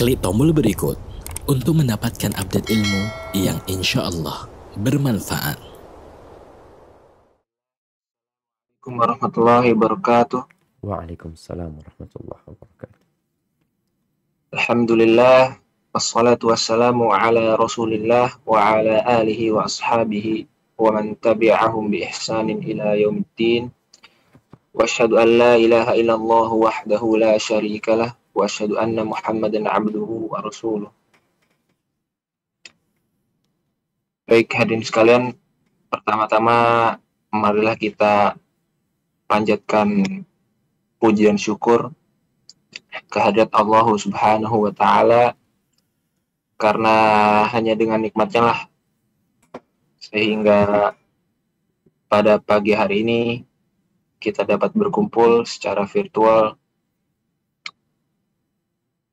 Klik tombol berikut untuk mendapatkan update ilmu yang insya Allah bermanfaat. Assalamualaikum warahmatullahi wabarakatuh. Waalaikumsalam warahmatullahi wabarakatuh. Alhamdulillah, wassalatu wassalamu ala rasulillah wa ala alihi wa ashabihi wa man tabi'ahum bi ihsanin ila yaumiddin. Wa asyhadu an la ilaha illallah wahdahu la syarikalah wa asyhadu anna Muhammadan abduhu wa rasuluh. Baik hadirin sekalian, pertama-tama marilah kita panjatkan puji dan syukur kehadirat Allah Subhanahu wa Ta'ala, karena hanya dengan nikmatnya lah sehingga pada pagi hari ini kita dapat berkumpul secara virtual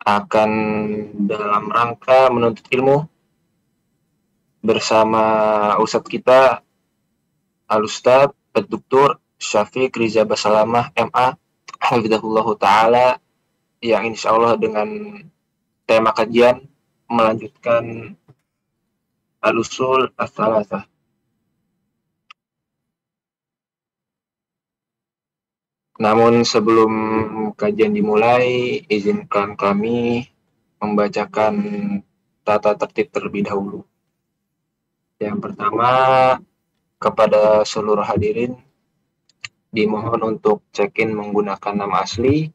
akan dalam rangka menuntut ilmu bersama Ustadz kita Al-Ustadz Dr. Syafiq Riza Basalamah MA Hafizahullahu Ta'ala, yang insya Allah dengan tema kajian melanjutkan Al-Usul Ats-Tsalatsah. Namun sebelum kajian dimulai, izinkan kami membacakan tata tertib terlebih dahulu. Yang pertama, kepada seluruh hadirin dimohon untuk check-in menggunakan nama asli.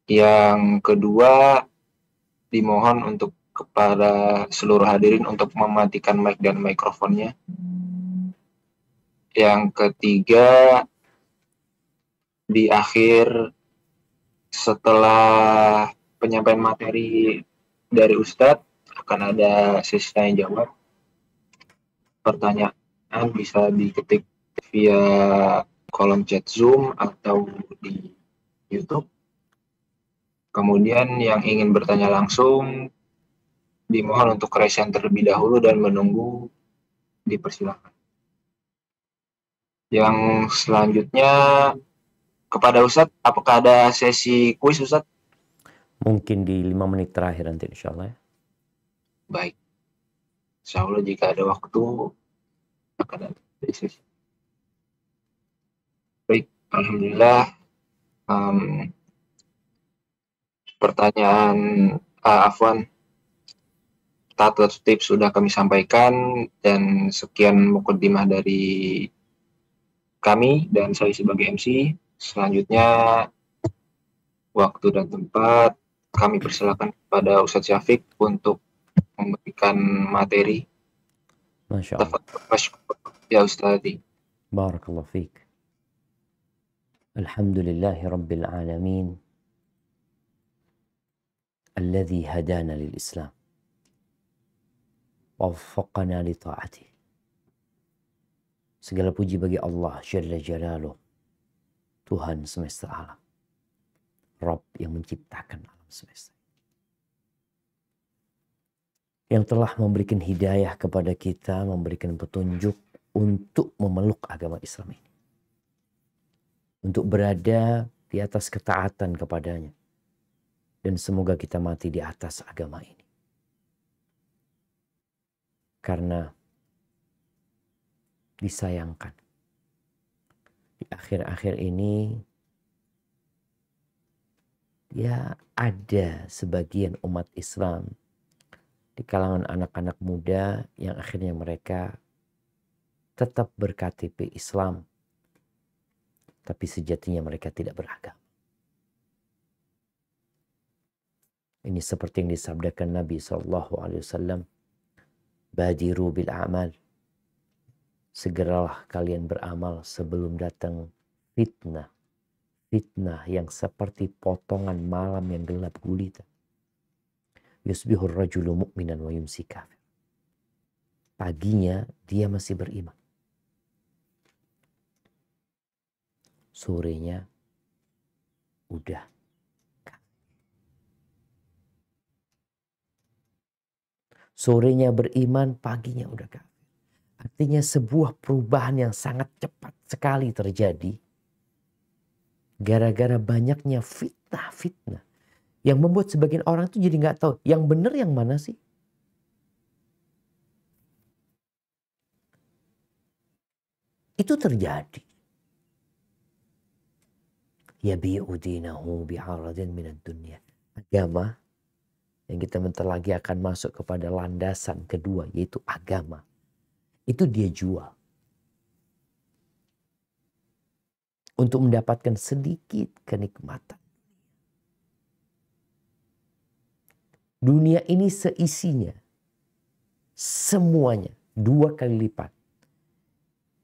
Yang kedua, dimohon untuk kepada seluruh hadirin untuk mematikan mic dan mikrofonnya. Yang ketiga, di akhir setelah penyampaian materi dari Ustadz akan ada sesi tanya jawab. Pertanyaan bisa diketik via kolom chat Zoom atau di YouTube. Kemudian yang ingin bertanya langsung dimohon untuk raise hand terlebih dahulu dan menunggu dipersilakan. Yang selanjutnya kepada Ustadz, apakah ada sesi kuis Ustadz? Mungkin di 5 menit terakhir nanti insya Allah ya. Baik. Insya Allah jika ada waktu akan ada sesi. Baik, Alhamdulillah. Pertanyaan Afwan, tata tertib sudah kami sampaikan, dan sekian mukaddimah dari kami dan saya sebagai MC. Selanjutnya waktu dan tempat kami persilakan kepada Ustadz Syafiq untuk memberikan materi. Masya Allah. Ya Ustadz. Barakallahu fiik. Alhamdulillahi Rabbil Alamin. Alladhi hadana lil Islam. Waffaqana li ta'atih. Segala puji bagi Allah Jalla Jalaluh, Tuhan semesta alam, Rabb yang menciptakan alam semesta, yang telah memberikan hidayah kepada kita, memberikan petunjuk untuk memeluk agama Islam ini, untuk berada di atas ketaatan kepadanya, dan semoga kita mati di atas agama ini. Karena disayangkan di akhir-akhir ini ya ada sebagian umat Islam di kalangan anak-anak muda yang akhirnya mereka tetap berKTP Islam, tapi sejatinya mereka tidak beragama. Ini seperti yang disabdakan Nabi SAW, badiru bil a'mal, segeralah kalian beramal sebelum datang fitnah. Fitnah yang seperti potongan malam yang gelap gulita. Yusbihur rajulu mu'minan wa yumsi kafir. Paginya dia masih beriman. Sorenya udah kafir. Sorenya beriman, paginya udah kafir. Artinya sebuah perubahan yang sangat cepat sekali terjadi gara-gara banyaknya fitnah-fitnah Yang membuat sebagian orang itu jadi nggak tahu yang benar yang mana sih. Itu terjadi. Yabi'u dinahu bi'aradin minad dunya. Agama yang kita bentar lagi akan masuk kepada landasan kedua, yaitu agama. Itu dia jual. Untuk mendapatkan sedikit kenikmatan. Dunia ini seisinya, semuanya 2 kali lipat.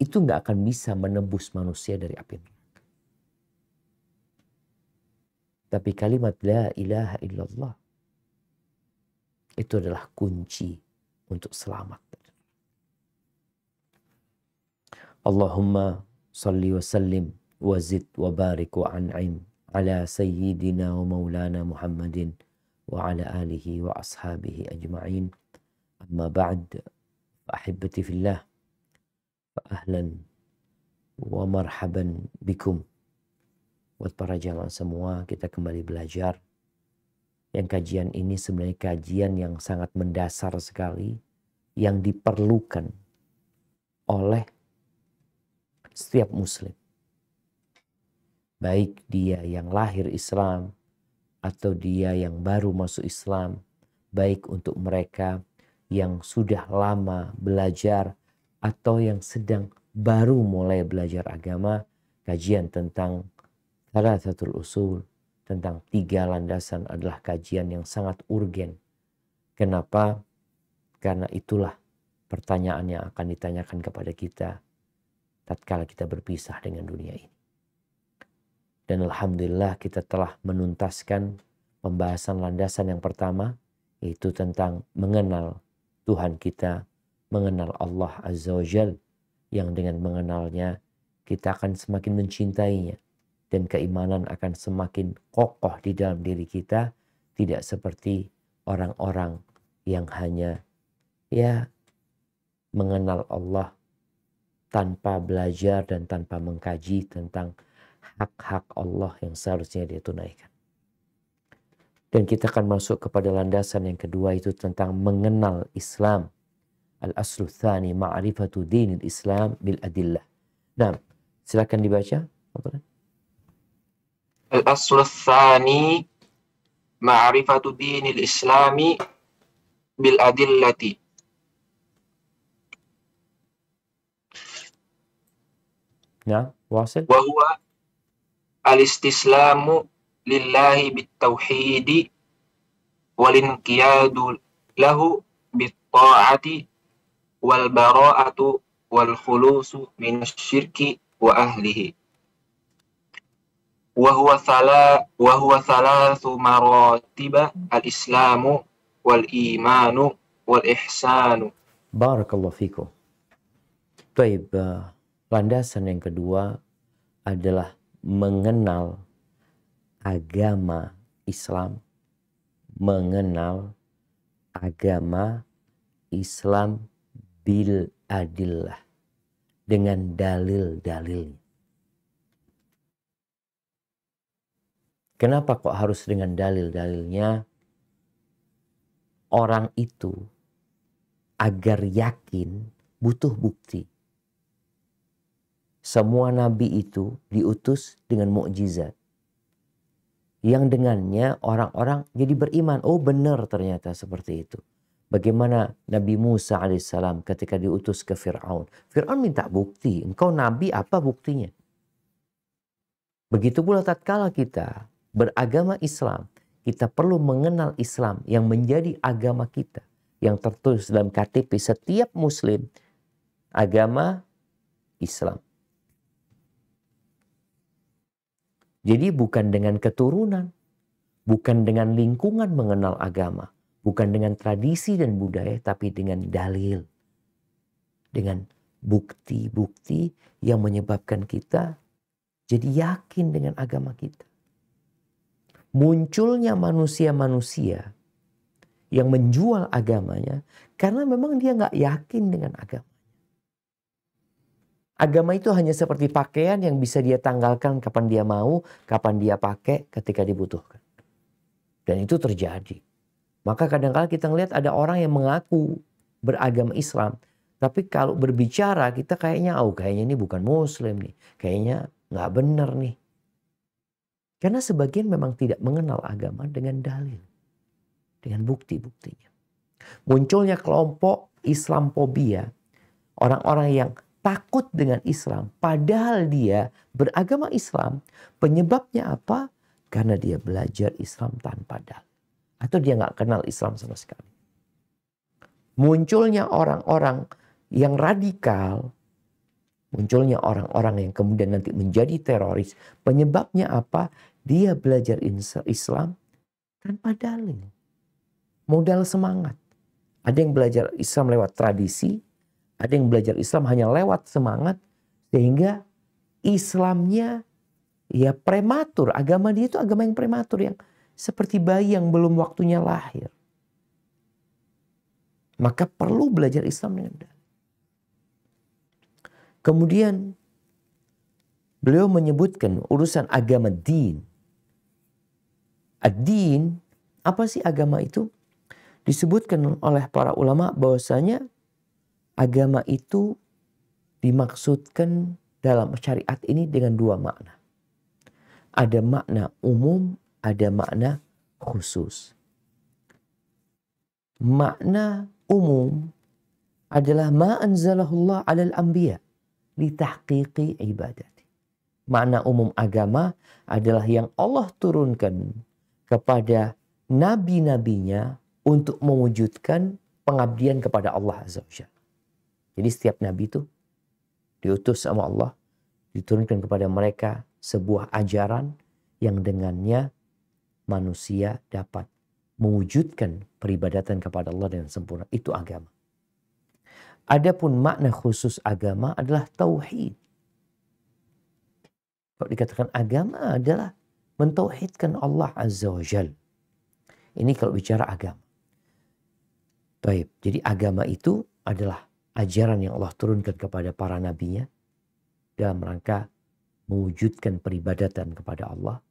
Itu nggak akan bisa menembus manusia dari api neraka. Tapi kalimat la ilaha illallah itu adalah kunci untuk selamat. Allahumma salli wa sallim wa zid wa barik wa an'im ala sayyidina wa maulana Muhammadin wa ala alihi wa ashabihi ajma'in. Amma ba'd, fa ahibbati fillah, fa ahlan wa marhaban bikum. Buat para jamaah semua, kita kembali belajar. Yang kajian ini sebenarnya kajian yang sangat mendasar sekali, yang diperlukan oleh setiap muslim. Baik dia yang lahir Islam, atau dia yang baru masuk Islam. Baik untuk mereka yang sudah lama belajar, atau yang sedang baru mulai belajar agama. Kajian tentang Thalathatul Usul, tentang 3 landasan adalah kajian yang sangat urgen. Kenapa? Karena itulah pertanyaan yang akan ditanyakan kepada kita tatkala kita berpisah dengan dunia ini. Dan alhamdulillah kita telah menuntaskan pembahasan landasan yang pertama, yaitu tentang mengenal Tuhan kita, mengenal Allah Azza wa Jal, yang dengan mengenalnya kita akan semakin mencintainya. Dan keimanan akan semakin kokoh di dalam diri kita. Tidak seperti orang-orang yang hanya mengenal Allah tanpa belajar dan tanpa mengkaji tentang hak-hak Allah yang seharusnya dia tunaikan. Dan kita akan masuk kepada landasan yang kedua, itu tentang mengenal Islam. Al-aslu tsani ma'rifatu dinil Islam bil adillah. Nah, silakan dibaca. Al-aslu tsani ma'rifatu dinil islami bil adillati. Nah, wasil. Wa huwa al-istislamu lillahi bit-tauhidi wal inqiyadu lahu bit-ta'ati wal bara'atu wal khulusu minasyirki wa ahlihi. Wa huwa thalathu maratiba al-islamu wal imanu wal ihsanu. Barakallahu fikum. Baik, landasan yang kedua adalah mengenal agama Islam, mengenal agama Islam bil adillah, dengan dalil-dalilnya. Kenapa kok harus dengan dalil-dalilnya? Orang itu agar yakin butuh bukti. Semua nabi itu diutus dengan mukjizat, yang dengannya orang-orang jadi beriman. Oh benar, ternyata seperti itu. Bagaimana Nabi Musa alaihissalam ketika diutus ke Fir'aun. Fir'aun minta bukti. Engkau nabi, apa buktinya? Begitu pula tatkala kita beragama Islam, kita perlu mengenal Islam yang menjadi agama kita, yang tertulis dalam KTP setiap muslim, agama Islam. Jadi bukan dengan keturunan, bukan dengan lingkungan mengenal agama, bukan dengan tradisi dan budaya, tapi dengan dalil. Dengan bukti-bukti yang menyebabkan kita jadi yakin dengan agama kita. Munculnya manusia-manusia yang menjual agamanya karena memang dia nggak yakin dengan agama. Agama itu hanya seperti pakaian yang bisa dia tanggalkan kapan dia mau, kapan dia pakai, ketika dibutuhkan. Dan itu terjadi. Maka kadang-kadang kita ngelihat ada orang yang mengaku beragama Islam, tapi kalau berbicara kita kayaknya ini bukan Muslim nih, kayaknya nggak benar nih. Karena sebagian memang tidak mengenal agama dengan dalil, dengan bukti-buktinya. Munculnya kelompok Islamophobia, orang-orang yang takut dengan Islam, padahal dia beragama Islam. Penyebabnya apa? Karena dia belajar Islam tanpa dalil, atau dia nggak kenal Islam sama sekali. Munculnya orang-orang yang radikal, munculnya orang-orang yang kemudian nanti menjadi teroris. Penyebabnya apa? Dia belajar Islam tanpa dalil. Modal semangat. Ada yang belajar Islam lewat tradisi, ada yang belajar Islam hanya lewat semangat, sehingga Islamnya ya prematur. Agama dia itu agama yang prematur, yang seperti bayi yang belum waktunya lahir. Maka perlu belajar Islam dengan dalil. Kemudian beliau menyebutkan urusan agama din. Ad-din, apa sih agama itu? Disebutkan oleh para ulama bahwasanya agama itu dimaksudkan dalam syariat ini dengan dua makna. Ada makna umum, ada makna khusus. Makna umum adalah ma anzalahullah 'alal anbiya li tahqiqi ibadati. Makna umum agama adalah yang Allah turunkan kepada nabi-nabinya untuk mewujudkan pengabdian kepada Allah Azza wa Jalla. Jadi setiap nabi itu diutus sama Allah, diturunkan kepada mereka sebuah ajaran yang dengannya manusia dapat mewujudkan peribadatan kepada Allah dengan sempurna. Itu agama. Adapun makna khusus agama adalah tauhid. Kalau dikatakan agama adalah mentauhidkan Allah Azza wa Jalla. Ini kalau bicara agama. Baik, jadi agama itu adalah ajaran yang Allah turunkan kepada para nabinya dalam rangka mewujudkan peribadatan kepada Allah.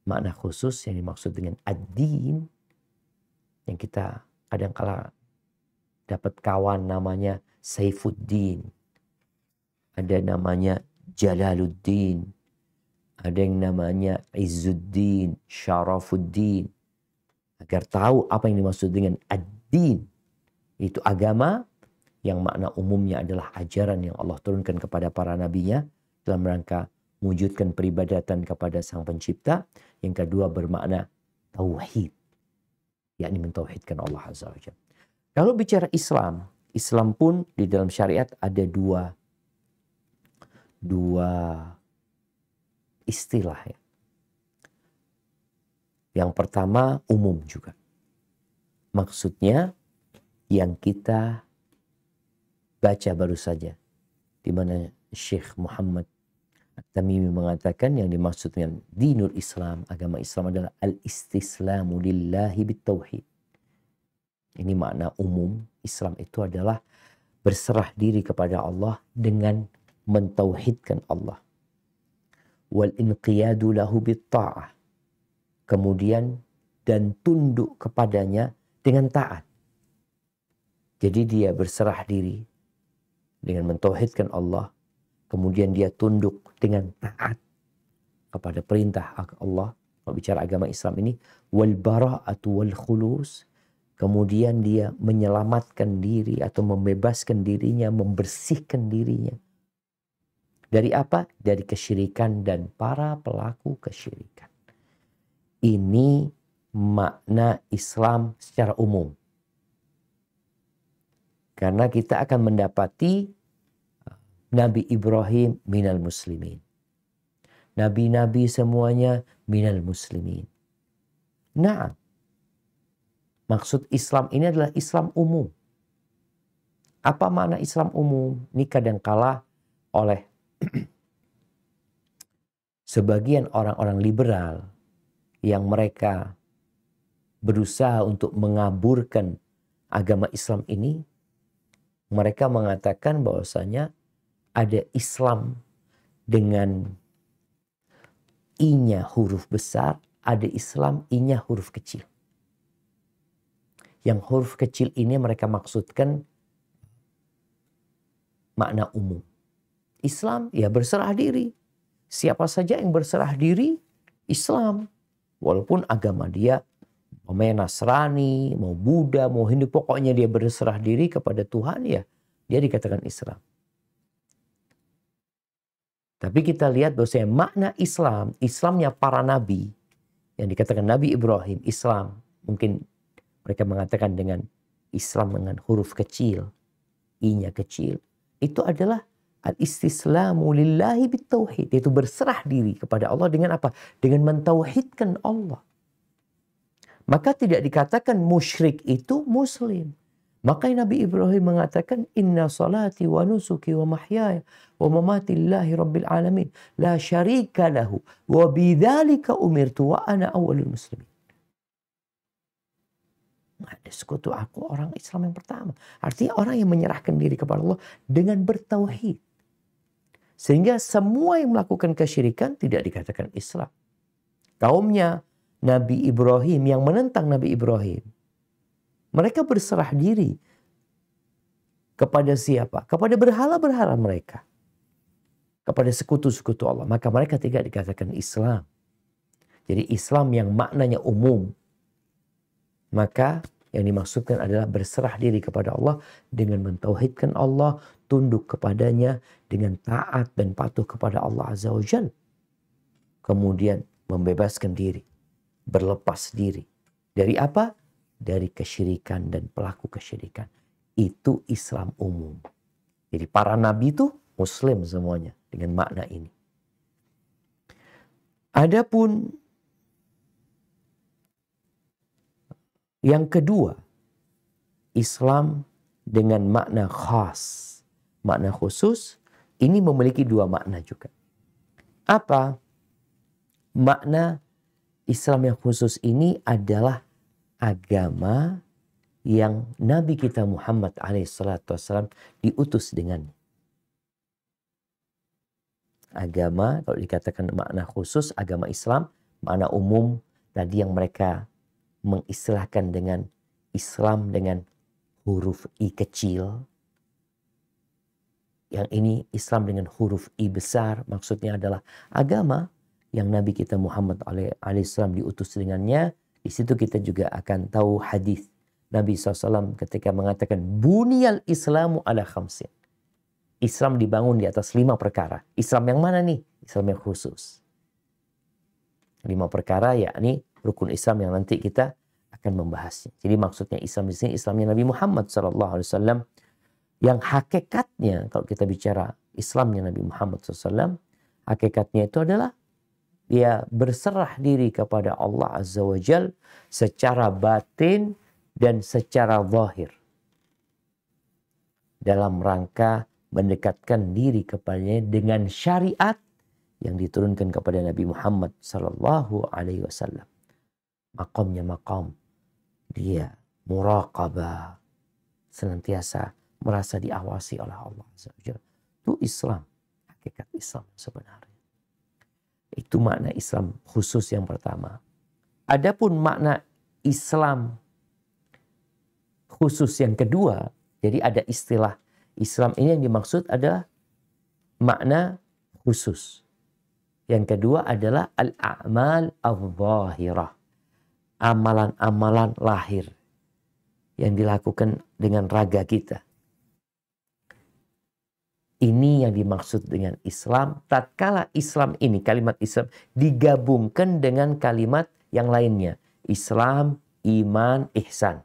Makna khusus yang dimaksud dengan ad-din, yang kita kadang-kala dapat kawan namanya Saifuddin, ada namanya Jalaluddin, ada yang namanya Izzuddin, Syarafuddin. Agar tahu apa yang dimaksud dengan ad-din, itu agama yang makna umumnya adalah ajaran yang Allah turunkan kepada para nabinya dalam rangka mewujudkan peribadatan kepada Sang Pencipta. Yang kedua bermakna tauhid, yakni mentauhidkan Allah Azza wa Jalla. Kalau bicara Islam, Islam pun di dalam syariat ada dua istilah ya. Yang pertama umum juga. Maksudnya yang kita baca baru saja, di mana Syekh Muhammad At-Tamimi mengatakan yang dimaksud dengan dinul Islam, agama Islam adalah al-istislamu lillahi bitauhid. Ini makna umum. Islam itu adalah berserah diri kepada Allah dengan mentauhidkan Allah. Wal inqiyadu lahu bitta'ah. Kemudian dan tunduk kepadanya dengan taat. Jadi dia berserah diri dengan mentauhidkan Allah. Kemudian dia tunduk dengan taat kepada perintah Allah. Kalau bicara agama Islam ini, wal bara'atu wal khulus. Kemudian dia menyelamatkan diri atau membebaskan dirinya, membersihkan dirinya. Dari apa? Dari kesyirikan dan para pelaku kesyirikan. Ini makna Islam secara umum. Karena kita akan mendapati Nabi Ibrahim minal muslimin. Nabi-nabi semuanya minal muslimin. Nah, maksud Islam ini adalah Islam umum. Apa makna Islam umum? Ini kadangkala oleh sebagian orang-orang liberal yang mereka berusaha untuk mengaburkan agama Islam ini, mereka mengatakan bahwasanya ada Islam dengan I-nya huruf besar, ada Islam I-nya huruf kecil. Yang huruf kecil ini mereka maksudkan makna umum. Islam ya berserah diri. Siapa saja yang berserah diri Islam. Walaupun agama dia mau Nasrani, mau Buddha, mau Hindu, pokoknya dia berserah diri kepada Tuhan, ya dia dikatakan Islam. Tapi kita lihat bahwasanya makna Islam, Islamnya para nabi, yang dikatakan Nabi Ibrahim, Islam, mungkin mereka mengatakan dengan Islam dengan huruf kecil, I-nya kecil, itu adalah al-istislamu lillahi bitauhid, yaitu berserah diri kepada Allah dengan apa? Dengan mentauhidkan Allah. Maka tidak dikatakan musyrik itu muslim. Maka Nabi Ibrahim mengatakan inna salati wa nusuki wa mahyaya wa mamati lillahi rabbil alamin la syarika lahu wa bidzalika umirtu wa ana awwalul muslimin. Ada sekutu, aku orang Islam yang pertama. Artinya orang yang menyerahkan diri kepada Allah dengan bertauhid. Sehingga semua yang melakukan kesyirikan tidak dikatakan Islam. Kaumnya Nabi Ibrahim yang menentang Nabi Ibrahim, mereka berserah diri kepada siapa? Kepada berhala-berhala mereka. Kepada sekutu-sekutu Allah. Maka mereka tidak dikatakan Islam. Jadi Islam yang maknanya umum. Maka yang dimaksudkan adalah berserah diri kepada Allah dengan mentauhidkan Allah, tunduk kepadanya dengan taat dan patuh kepada Allah Azza wa Jalla. Kemudian membebaskan diri, berlepas diri. Dari apa? Dari kesyirikan dan pelaku kesyirikan. Itu Islam umum. Jadi para nabi itu muslim semuanya dengan makna ini. Adapun yang kedua, Islam dengan makna khas, makna khusus, ini memiliki dua makna juga. Apa? Makna Islam yang khusus ini adalah agama yang Nabi kita Muhammad SAW diutus dengannya. Agama, kalau dikatakan makna khusus, agama Islam, makna umum tadi yang mereka mengistilahkan dengan Islam dengan huruf I kecil. Yang ini Islam dengan huruf I besar, maksudnya adalah agama yang Nabi kita Muhammad alaihissalam diutus dengannya. Di situ kita juga akan tahu hadis Nabi SAW ketika mengatakan buniyal Islamu ala khamsin. Islam dibangun di atas 5 perkara. Islam yang mana nih? Islam yang khusus. 5 perkara yakni rukun Islam yang nanti kita akan membahasnya. Jadi maksudnya Islam di sini Islamnya Nabi Muhammad SAW yang hakikatnya kalau kita bicara Islamnya Nabi Muhammad SAW, hakikatnya itu adalah dia berserah diri kepada Allah Azza wa Jal secara batin dan secara zahir. Dalam rangka mendekatkan diri kepadanya dengan syariat yang diturunkan kepada Nabi Muhammad sallallahu alaihi wasallam. Maqamnya maqam dia muraqabah, senantiasa merasa diawasi oleh Allah Azza wa Jalla. Itu Islam, hakikat Islam sebenarnya. Itu makna Islam khusus yang pertama. Adapun makna Islam khusus yang kedua, jadi ada istilah Islam ini yang dimaksud adalah makna khusus. Yang kedua adalah al-a'mal al-zahirah. Amalan-amalan lahir yang dilakukan dengan raga kita. Ini yang dimaksud dengan Islam. Tatkala Islam ini, kalimat Islam digabungkan dengan kalimat yang lainnya. Islam, iman, ihsan.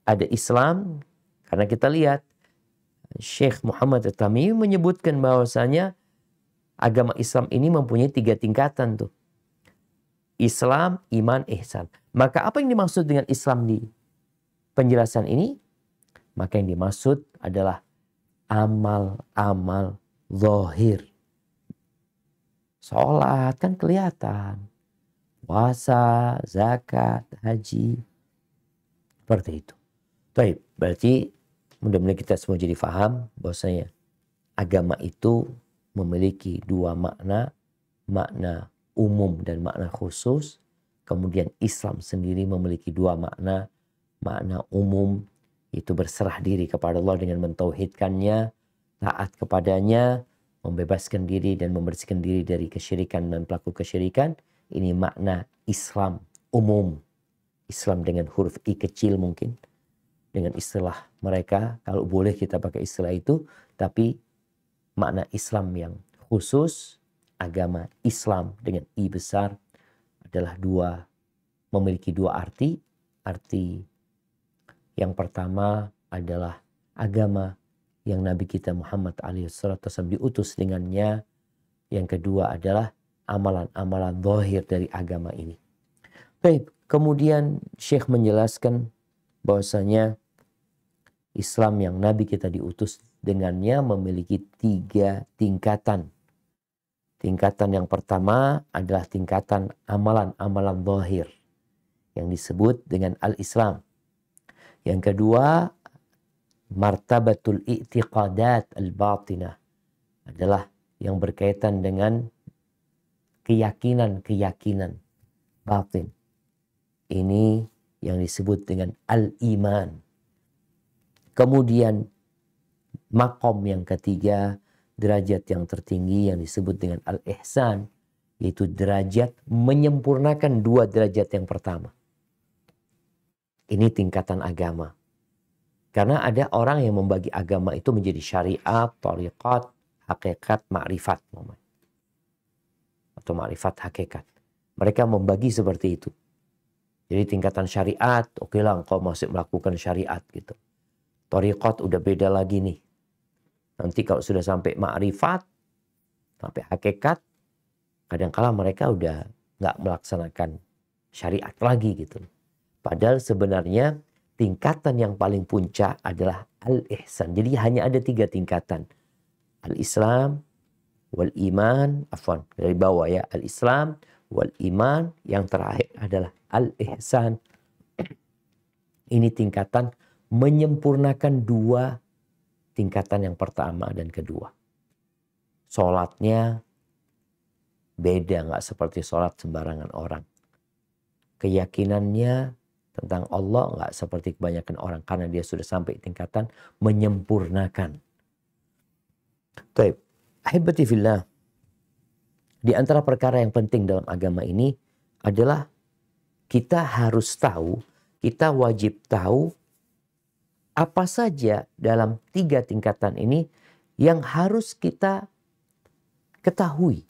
Ada Islam, karena kita lihat Syekh Muhammad At-Tamimi menyebutkan bahwasanya agama Islam ini mempunyai 3 tingkatan tuh. Islam, iman, ihsan. Maka apa yang dimaksud dengan Islam di penjelasan ini? Maka yang dimaksud adalah amal-amal zahir. Sholat kan kelihatan. Puasa, zakat, haji. Seperti itu. Baik, berarti mudah-mudahan kita semua jadi paham bahwasanya agama itu memiliki 2 makna. Makna umum dan makna khusus. Kemudian Islam sendiri memiliki dua makna. Makna umum itu berserah diri kepada Allah dengan mentauhidkannya, taat kepadanya, membebaskan diri dan membersihkan diri dari kesyirikan dan pelaku kesyirikan. Ini makna Islam umum. Islam dengan huruf I kecil mungkin. Dengan istilah mereka, kalau boleh kita pakai istilah itu. Tapi makna Islam yang khusus, agama Islam dengan I besar adalah memiliki dua arti. Arti yang pertama adalah agama yang Nabi kita Muhammad SAW diutus dengannya. Yang kedua adalah amalan-amalan zahir dari agama ini. Baik, kemudian Syekh menjelaskan bahwasanya Islam yang Nabi kita diutus dengannya memiliki 3 tingkatan. Tingkatan yang pertama adalah tingkatan amalan-amalan zahir yang disebut dengan al-Islam. Yang kedua, martabatul i'tiqadat al-batinah adalah yang berkaitan dengan keyakinan-keyakinan batin. Ini yang disebut dengan al-iman. Kemudian makom yang ketiga, derajat yang tertinggi yang disebut dengan al-ihsan, yaitu derajat menyempurnakan 2 derajat yang pertama. Ini tingkatan agama. Karena ada orang yang membagi agama itu menjadi syariat, thariqat, hakikat, ma'rifat. Atau ma'rifat hakikat. Mereka membagi seperti itu. Jadi tingkatan syariat, oke lah engkau masih melakukan syariat gitu. Thariqat udah beda lagi nih. Nanti kalau sudah sampai ma'rifat, sampai hakikat, kadangkala mereka udah nggak melaksanakan syariat lagi gitu. Padahal sebenarnya tingkatan yang paling puncak adalah al-ihsan. Jadi hanya ada 3 tingkatan. Al-Islam, wal-iman, dari bawah ya. Al-Islam, wal-iman, yang terakhir adalah al-ihsan. Ini tingkatan menyempurnakan 2 tingkatan yang pertama dan kedua. Sholatnya beda, nggak seperti sholat sembarangan orang. Keyakinannya tentang Allah nggak seperti kebanyakan orang karena dia sudah sampai tingkatan menyempurnakan. Baik, ahibati fillah. Di antara perkara yang penting dalam agama ini adalah kita harus tahu, kita wajib tahu apa saja dalam 3 tingkatan ini yang harus kita ketahui.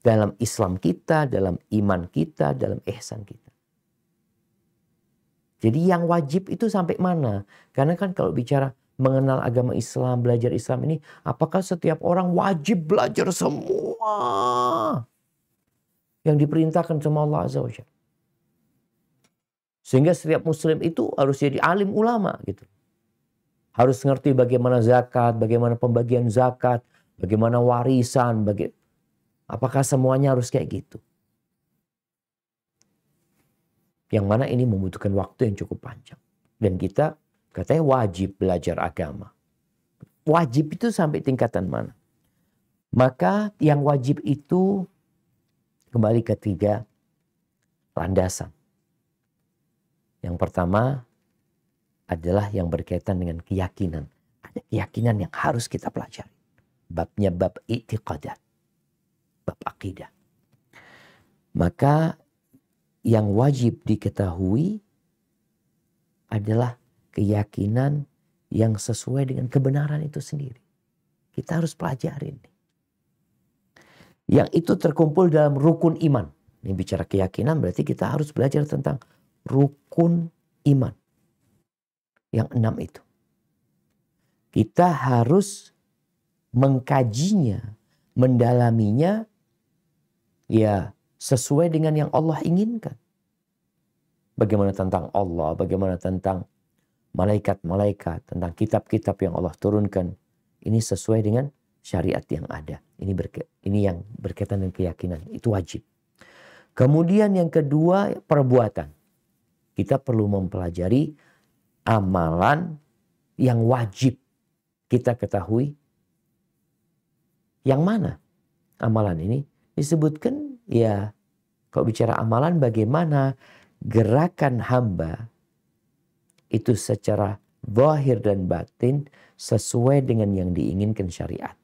Dalam Islam kita, dalam iman kita, dalam ihsan kita. Jadi yang wajib itu sampai mana? Karena kan kalau bicara mengenal agama Islam, belajar Islam ini, apakah setiap orang wajib belajar semua yang diperintahkan sama Allah Azza wa Jalla? Sehingga setiap muslim itu harus jadi alim ulama gitu. Harus ngerti bagaimana zakat, bagaimana pembagian zakat, bagaimana warisan, apakah semuanya harus kayak gitu? Yang mana ini membutuhkan waktu yang cukup panjang. Dan kita katanya wajib belajar agama. Wajib itu sampai tingkatan mana? Maka yang wajib itu kembali ke 3 landasan. Yang pertama adalah yang berkaitan dengan keyakinan. Ada keyakinan yang harus kita pelajari. Babnya bab i'tiqadat. Bab akidah. Maka yang wajib diketahui adalah keyakinan yang sesuai dengan kebenaran itu sendiri. Kita harus pelajarin. Yang itu terkumpul dalam rukun iman. Ini bicara keyakinan berarti kita harus belajar tentang rukun iman. Yang 6 itu. Kita harus mengkajinya, mendalaminya, ya sesuai dengan yang Allah inginkan. Bagaimana tentang Allah, bagaimana tentang malaikat-malaikat, tentang kitab-kitab yang Allah turunkan. Ini sesuai dengan syariat yang ada. Ini yang berkaitan dengan keyakinan. Itu wajib. Kemudian yang kedua, perbuatan. Kita perlu mempelajari amalan yang wajib kita ketahui. Yang mana amalan ini? disebutkan ya, kalau bicara amalan bagaimana gerakan hamba itu secara zahir dan batin sesuai dengan yang diinginkan syariat.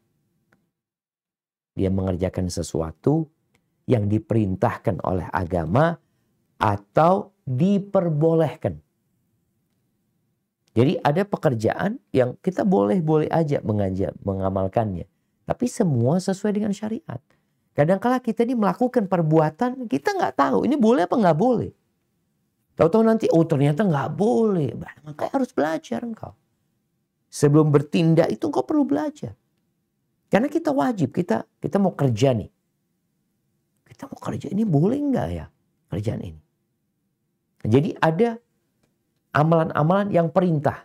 Dia mengerjakan sesuatu yang diperintahkan oleh agama atau diperbolehkan. Jadi ada pekerjaan yang kita boleh-boleh aja mengamalkannya. Tapi semua sesuai dengan syariat. Kadang-kala kita ini melakukan perbuatan, kita nggak tahu ini boleh apa nggak boleh. Tahu-tahu nanti, oh ternyata nggak boleh. Makanya harus belajar engkau. Sebelum bertindak itu engkau perlu belajar. Karena kita wajib, kita mau kerja nih. Kita mau kerja, ini boleh nggak ya kerjaan ini? Jadi ada amalan-amalan yang perintah.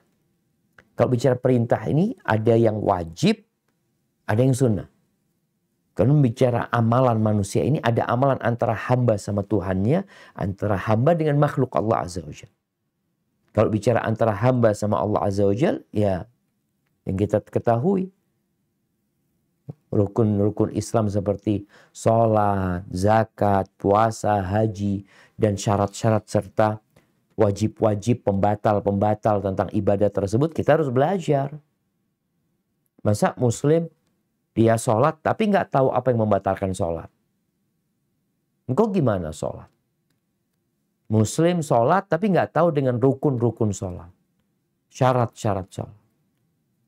Kalau bicara perintah ini ada yang wajib, ada yang sunnah. Kalau bicara amalan manusia ini ada amalan antara hamba sama Tuhannya, antara hamba dengan makhluk Allah Azza wa Jalla. Kalau bicara antara hamba sama Allah Azza wa Jalla, ya yang kita ketahui rukun-rukun Islam seperti sholat, zakat, puasa, haji, dan syarat-syarat serta wajib-wajib pembatal-pembatal tentang ibadah tersebut kita harus belajar. Masa muslim dia sholat tapi nggak tahu apa yang membatalkan sholat? Engkau gimana sholat? Muslim sholat tapi nggak tahu dengan rukun-rukun sholat. Syarat-syarat sholat.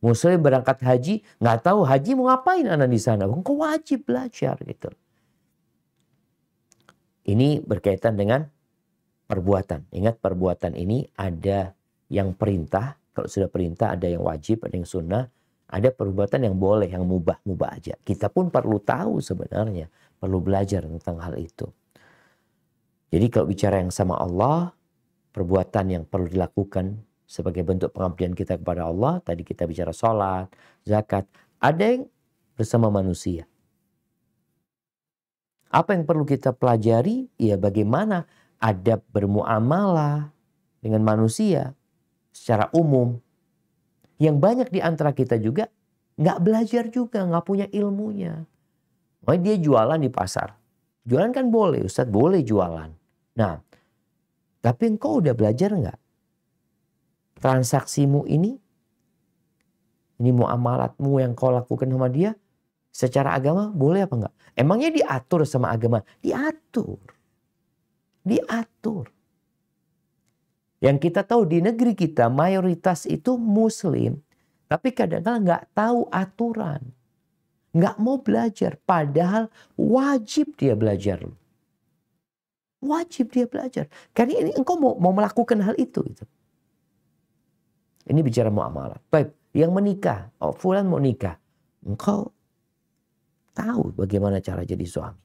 Muslim berangkat haji, nggak tahu haji mau ngapain anak di sana. Engkau wajib belajar gitu. Ini berkaitan dengan perbuatan. Ingat perbuatan ini ada yang perintah. Kalau sudah perintah ada yang wajib, ada yang sunnah. Ada perbuatan yang boleh, yang mubah-mubah aja. Kita pun perlu tahu sebenarnya. Perlu belajar tentang hal itu. Jadi kalau bicara yang sama Allah, perbuatan yang perlu dilakukan sebagai bentuk pengabdian kita kepada Allah. Tadi kita bicara sholat, zakat. Ada yang bersama manusia. Apa yang perlu kita pelajari? Ya bagaimana adab bermuamalah dengan manusia secara umum. Yang banyak di antara kita juga nggak belajar juga, nggak punya ilmunya. Oh, dia jualan di pasar. Jualan kan boleh, Ustadz boleh jualan. Nah, tapi engkau udah belajar nggak? Transaksimu ini muamalatmu yang kau lakukan sama dia, secara agama boleh apa enggak? Emangnya diatur sama agama? Diatur. Diatur. Yang kita tahu di negeri kita mayoritas itu muslim. Tapi kadang-kadang nggak tahu aturan. Nggak mau belajar. Padahal wajib dia belajar. Wajib dia belajar. Karena ini engkau mau melakukan hal itu. Gitu. Ini bicara muamalah. Baik, yang menikah. Oh, fulan mau nikah. Engkau tahu bagaimana cara jadi suami.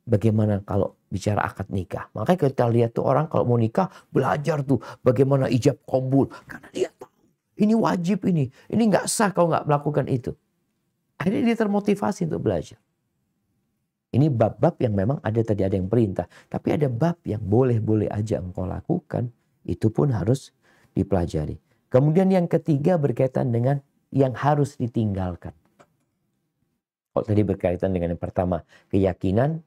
Bagaimana kalau bicara akad nikah. Makanya kita lihat tuh orang kalau mau nikah belajar tuh bagaimana ijab qabul. Karena dia tahu ini wajib ini. Ini nggak sah kalau nggak melakukan itu. Akhirnya dia termotivasi untuk belajar. Ini bab-bab yang memang ada tadi ada yang perintah. Tapi ada bab yang boleh-boleh aja engkau lakukan. Itu pun harus dipelajari. Kemudian yang ketiga berkaitan dengan yang harus ditinggalkan. Kalau tadi berkaitan dengan yang pertama keyakinan.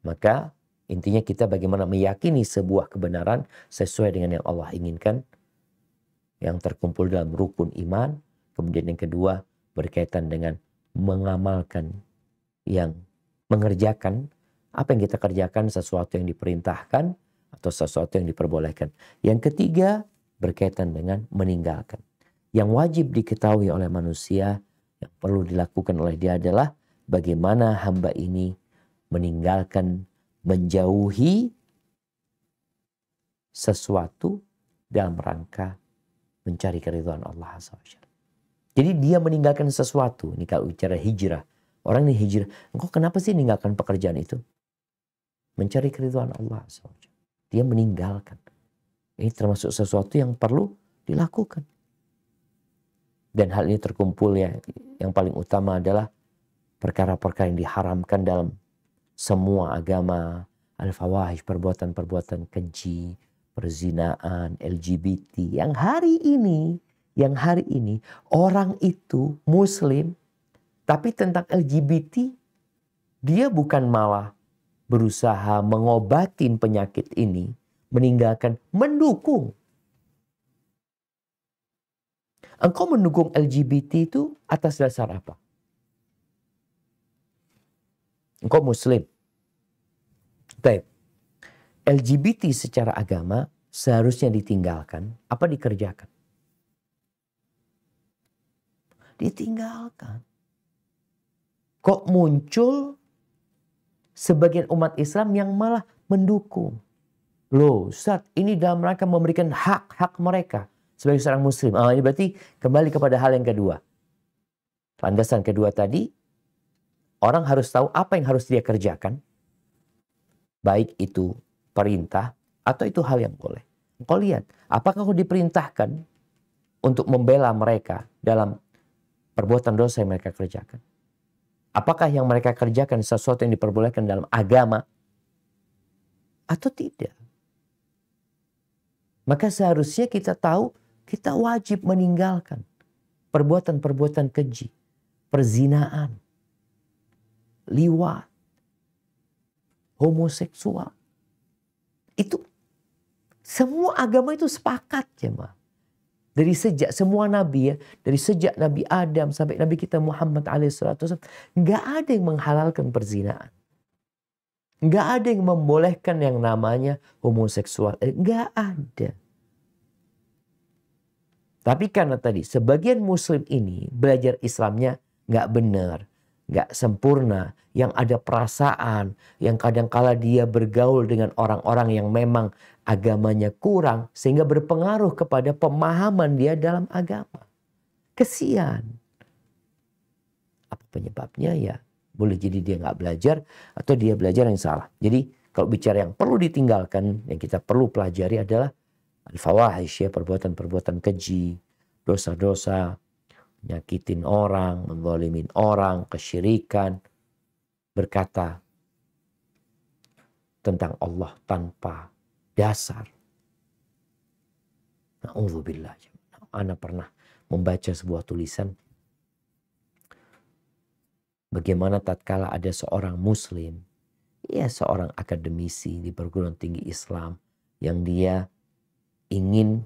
Maka intinya kita bagaimana meyakini sebuah kebenaran sesuai dengan yang Allah inginkan. Yang terkumpul dalam rukun iman. Kemudian yang kedua berkaitan dengan mengamalkan yang mengerjakan. Apa yang kita kerjakan sesuatu yang diperintahkan atau sesuatu yang diperbolehkan. Yang ketiga berkaitan dengan meninggalkan. Yang wajib diketahui oleh manusia yang perlu dilakukan oleh dia adalah bagaimana hamba ini meninggalkan, menjauhi sesuatu dalam rangka mencari keridhaan Allah Azza wa Jalla. Jadi dia meninggalkan sesuatu. Ini kalau bicara hijrah. Orang ini hijrah. Engkau kenapa sih meninggalkan pekerjaan itu? Mencari keridhaan Allah Azza wa Jalla. Dia meninggalkan. Ini termasuk sesuatu yang perlu dilakukan. Dan hal ini terkumpul ya. Yang paling utama adalah perkara-perkara yang diharamkan dalam semua agama, al-fawahish, perbuatan-perbuatan keji, perzinaan, LGBT. Yang hari ini orang itu muslim, tapi tentang LGBT Dia bukan malah berusaha mengobatin penyakit ini, meninggalkan, mendukung. Engkau mendukung LGBT itu atas dasar apa? Engkau Muslim. Baik. LGBT secara agama seharusnya ditinggalkan, apa dikerjakan? Ditinggalkan. Kok muncul sebagian umat Islam yang malah mendukung? Loh, Ustaz, ini dalam rangka memberikan hak-hak mereka sebagai seorang Muslim. Ini berarti kembali kepada hal yang kedua. Landasan kedua tadi, orang harus tahu apa yang harus dia kerjakan. Baik itu perintah atau itu hal yang boleh. Kau lihat, apakah kau diperintahkan untuk membela mereka dalam perbuatan dosa yang mereka kerjakan? Apakah yang mereka kerjakan sesuatu yang diperbolehkan dalam agama atau tidak? Maka seharusnya kita tahu kita wajib meninggalkan perbuatan-perbuatan keji, perzinaan, liwat, homoseksual. Itu semua agama itu sepakat, jemaah. Dari sejak semua nabi ya, dari sejak Nabi Adam sampai Nabi kita Muhammad alaihissalam, nggak ada yang menghalalkan perzinaan. Nggak ada yang membolehkan yang namanya homoseksual. Nggak ada. Tapi karena tadi sebagian Muslim ini belajar Islamnya nggak benar, nggak sempurna, yang ada perasaan, yang kadangkala dia bergaul dengan orang-orang yang memang agamanya kurang, sehingga berpengaruh kepada pemahaman dia dalam agama. Kesian. Apa penyebabnya ya? Boleh jadi dia nggak belajar, atau dia belajar yang salah. Jadi kalau bicara yang perlu ditinggalkan, yang kita perlu pelajari adalah al-fawahish, ya, perbuatan-perbuatan keji, dosa-dosa, nyakitin orang, menzalimin orang, kesyirikan, berkata tentang Allah tanpa dasar. Na'udzubillah. Ana pernah membaca sebuah tulisan bagaimana tatkala ada seorang Muslim, ya seorang akademisi di perguruan tinggi Islam, yang dia ingin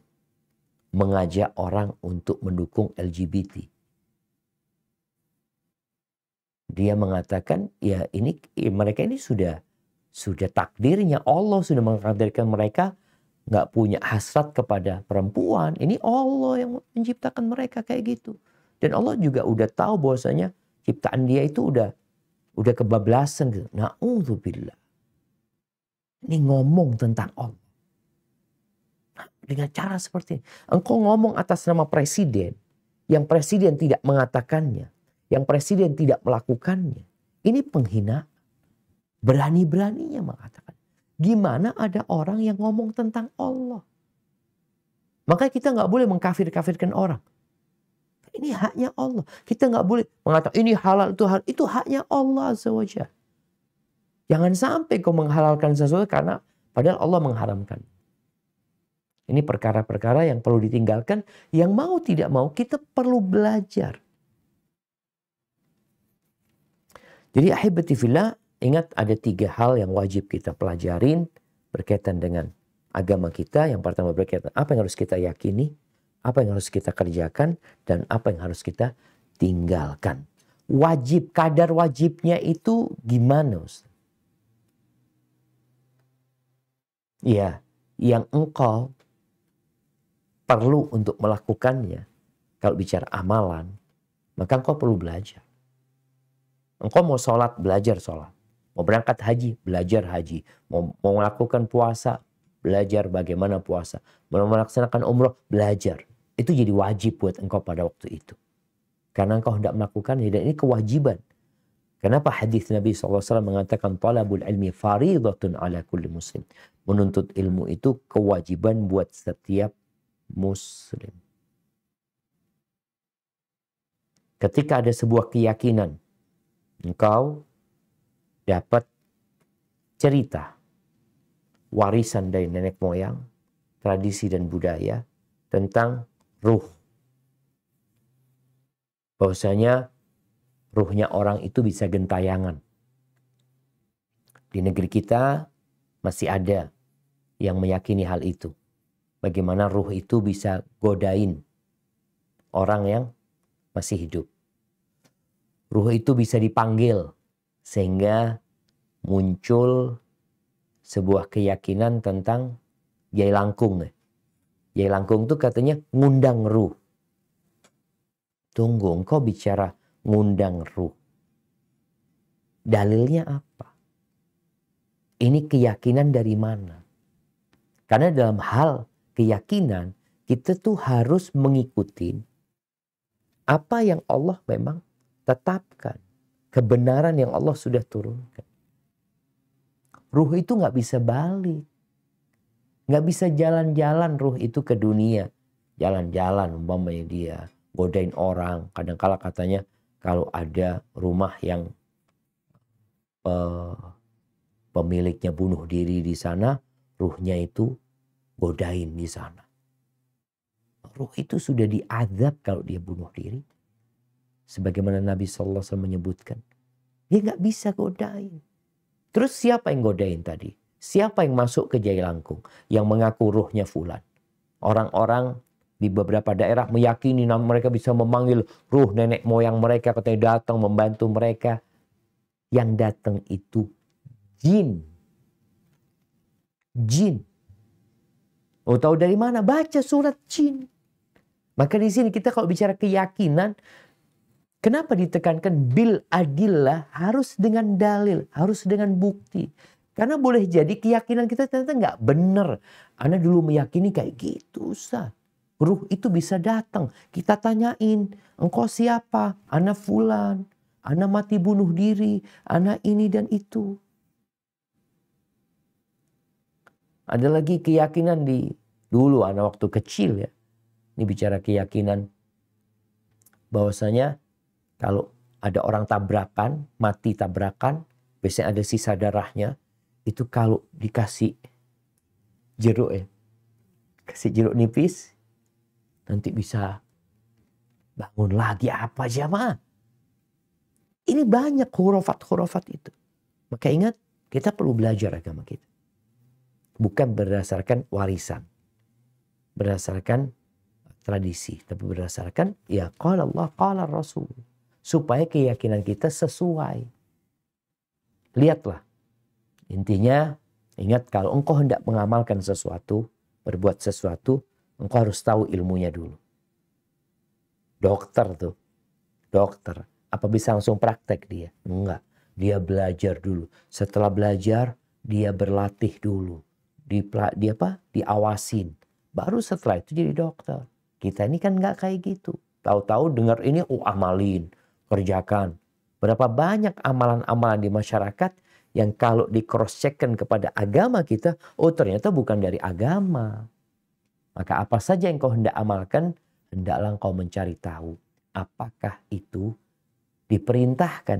mengajak orang untuk mendukung LGBT. Dia mengatakan, ya ini mereka ini sudah takdirnya, Allah sudah mengtakdirkan mereka nggak punya hasrat kepada perempuan. Ini Allah yang menciptakan mereka kayak gitu. Dan Allah juga udah tahu bahwasanya ciptaan dia itu udah kebablasan gitu. Na'udzubillah. Ini ngomong tentang Allah. Dengan cara seperti ini. Engkau ngomong atas nama presiden, yang presiden tidak mengatakannya, yang presiden tidak melakukannya. Ini penghinaan. Berani-beraninya mengatakan. Gimana ada orang yang ngomong tentang Allah? Maka kita nggak boleh mengkafir-kafirkan orang. Ini haknya Allah. Kita nggak boleh mengatakan ini halal, itu haknya Allah Azza wa Jalla. Jangan sampai kau menghalalkan sesuatu karena padahal Allah mengharamkan. Ini perkara-perkara yang perlu ditinggalkan. Yang mau tidak mau kita perlu belajar. Jadi ahibati fillah, ingat ada 3 hal yang wajib kita pelajarin berkaitan dengan agama kita. Yang pertama berkaitan apa yang harus kita yakini, apa yang harus kita kerjakan, dan apa yang harus kita tinggalkan. Wajib, kadar wajibnya itu gimana, Ustaz? Ya, yang engkau perlu untuk melakukannya. Kalau bicara amalan, maka engkau perlu belajar. Engkau mau sholat, belajar sholat. Mau berangkat haji, belajar haji. Mau melakukan puasa, belajar bagaimana puasa. Mau melaksanakan umroh, belajar. Itu jadi wajib buat engkau pada waktu itu. Karena engkau hendak melakukannya, dan ini kewajiban. Kenapa hadis Nabi SAW mengatakan talabul ilmi faridatun ala kulli muslim. Menuntut ilmu itu kewajiban buat setiap Muslim. Ketika ada sebuah keyakinan, engkau dapat cerita warisan dari nenek moyang, tradisi dan budaya tentang ruh. Bahwasanya ruhnya orang itu bisa gentayangan. Di negeri kita masih ada yang meyakini hal itu. Bagaimana ruh itu bisa godain orang yang masih hidup. Ruh itu bisa dipanggil sehingga muncul sebuah keyakinan tentang Yai Langkung. Yai Langkung itu katanya ngundang ruh. Tunggu, engkau bicara ngundang ruh. Dalilnya apa? Ini keyakinan dari mana? Karena dalam hal keyakinan, kita tuh harus mengikuti apa yang Allah memang tetapkan. Kebenaran yang Allah sudah turunkan. Ruh itu nggak bisa balik. Nggak bisa jalan-jalan ruh itu ke dunia. Jalan-jalan umpamanya dia godain orang. Kadang-kala katanya kalau ada rumah yang pemiliknya bunuh diri di sana, ruhnya itu godain di sana. Ruh itu sudah diazab kalau dia bunuh diri. Sebagaimana Nabi SAW menyebutkan. Dia nggak bisa godain. Terus siapa yang godain tadi? Siapa yang masuk ke Yai Langkung? Yang mengaku ruhnya fulan. Orang-orang di beberapa daerah meyakini mereka bisa memanggil ruh nenek moyang mereka. Katanya datang membantu mereka. Yang datang itu jin. Jin. Oh, tahu dari mana? Baca surat jin. Maka di sini kita kalau bicara keyakinan, kenapa ditekankan bil adillah, harus dengan dalil, harus dengan bukti. Karena boleh jadi keyakinan kita ternyata nggak benar. Ana dulu meyakini kayak gitu, Ustaz. Ruh itu bisa datang. Kita tanyain, engkau siapa? Ana fulan. Ana mati bunuh diri. Ana ini dan itu. Ada lagi keyakinan dulu ana waktu kecil ya. Ini bicara keyakinan bahwasanya kalau ada orang tabrakan, mati tabrakan, biasanya ada sisa darahnya. Itu kalau dikasih jeruk ya, kasih jeruk nipis, nanti bisa bangun lagi apa jamaah. Ini banyak khurafat-khurafat itu. Maka ingat, kita perlu belajar agama kita. Bukan berdasarkan warisan, berdasarkan tradisi, tapi berdasarkan ya qala Allah, qala Rasul. Supaya keyakinan kita sesuai. Lihatlah. Intinya, ingat kalau engkau hendak mengamalkan sesuatu, berbuat sesuatu, engkau harus tahu ilmunya dulu. Dokter tuh, dokter. Apa bisa langsung praktek dia? Enggak. Dia belajar dulu. Setelah belajar, dia berlatih dulu. Diawasin. Baru setelah itu jadi dokter. Kita ini kan nggak kayak gitu. Tahu-tahu dengar ini, amalin, kerjakan. Berapa banyak amalan-amalan di masyarakat yang kalau di cross checkkan kepada agama kita, ternyata bukan dari agama. Maka apa saja yang kau hendak amalkan, hendaklah kau mencari tahu apakah itu diperintahkan.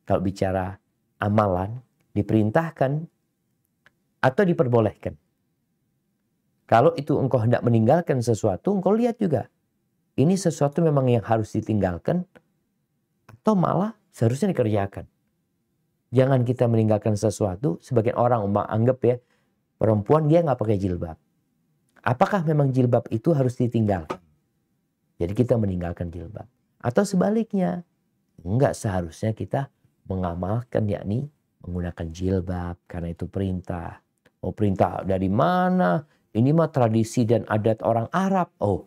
Kalau bicara amalan, diperintahkan atau diperbolehkan. Kalau itu engkau hendak meninggalkan sesuatu, engkau lihat juga. Ini sesuatu memang yang harus ditinggalkan atau malah seharusnya dikerjakan. Jangan kita meninggalkan sesuatu. Sebagian orang anggap ya, perempuan dia nggak pakai jilbab. Apakah memang jilbab itu harus ditinggalkan? Jadi kita meninggalkan jilbab. Atau sebaliknya, enggak, seharusnya kita mengamalkan yakni menggunakan jilbab karena itu perintah. Oh, perintah dari mana? Ini mah tradisi dan adat orang Arab. Oh,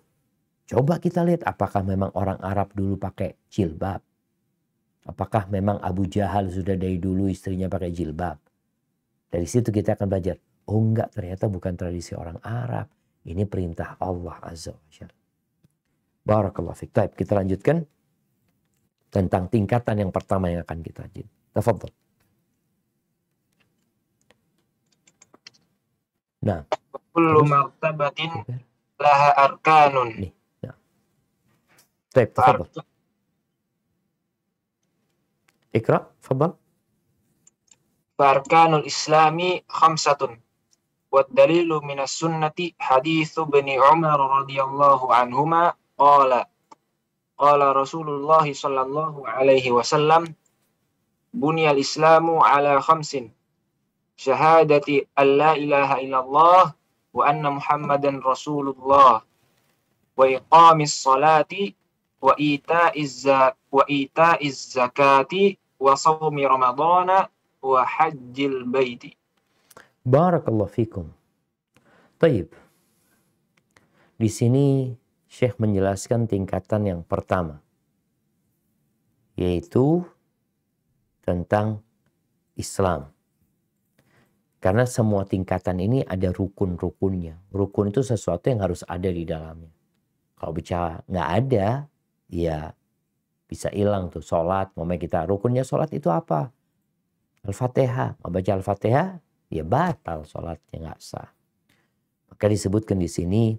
coba kita lihat apakah memang orang Arab dulu pakai jilbab. Apakah memang Abu Jahal sudah dari dulu istrinya pakai jilbab. Dari situ kita akan belajar. Oh enggak, ternyata bukan tradisi orang Arab. Ini perintah Allah Azza wa Jalla. Barakallahu fiik. Baik, kita lanjutkan tentang tingkatan yang pertama yang akan kita ajin. Tafadhol. Nah, kullu martabatin laha arkanun. Nih, nah. Baik, tafadhol. Iqra, tafadhol. Arkanul Islami khamsatun. والدليل من السنة حديث ابن عمر رضي الله عنهما قال رسول الله صلى الله عليه وسلم بني الإسلام على خمس syahadati an la ilaha illallah wa anna Muhammadan Rasulullah wa iqamis salati wa ita'iz zakati wa shaumi ramadhana wa hajjil baiti. Barakallahu fikum. Taib. Di sini Syekh menjelaskan tingkatan yang pertama, yaitu tentang Islam. Karena semua tingkatan ini ada rukun-rukunnya. Rukun itu sesuatu yang harus ada di dalamnya. Kalau bicara nggak ada, ya bisa hilang tuh sholat. Ngomong kita, rukunnya sholat itu apa? Al-Fatihah. Mau baca Al-Fatihah, ya batal sholatnya, nggak sah. Maka disebutkan di sini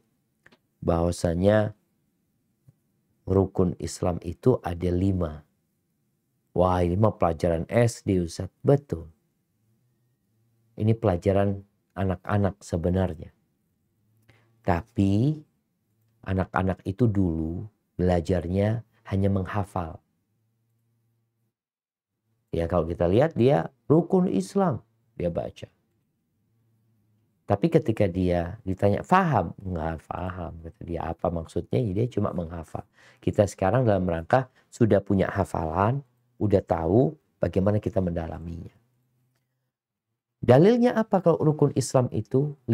bahwasanya rukun Islam itu ada 5. Wah, ini mah pelajaran SD, Ustaz. Betul. Ini pelajaran anak-anak sebenarnya. Tapi anak-anak itu dulu belajarnya hanya menghafal. Ya kalau kita lihat dia rukun Islam, dia baca. Tapi ketika dia ditanya, faham? Nggak faham. Kata dia, apa maksudnya? Dia cuma menghafal. Kita sekarang dalam rangka sudah punya hafalan, udah tahu bagaimana kita mendalaminya. Dalilnya apa kalau rukun Islam itu 5?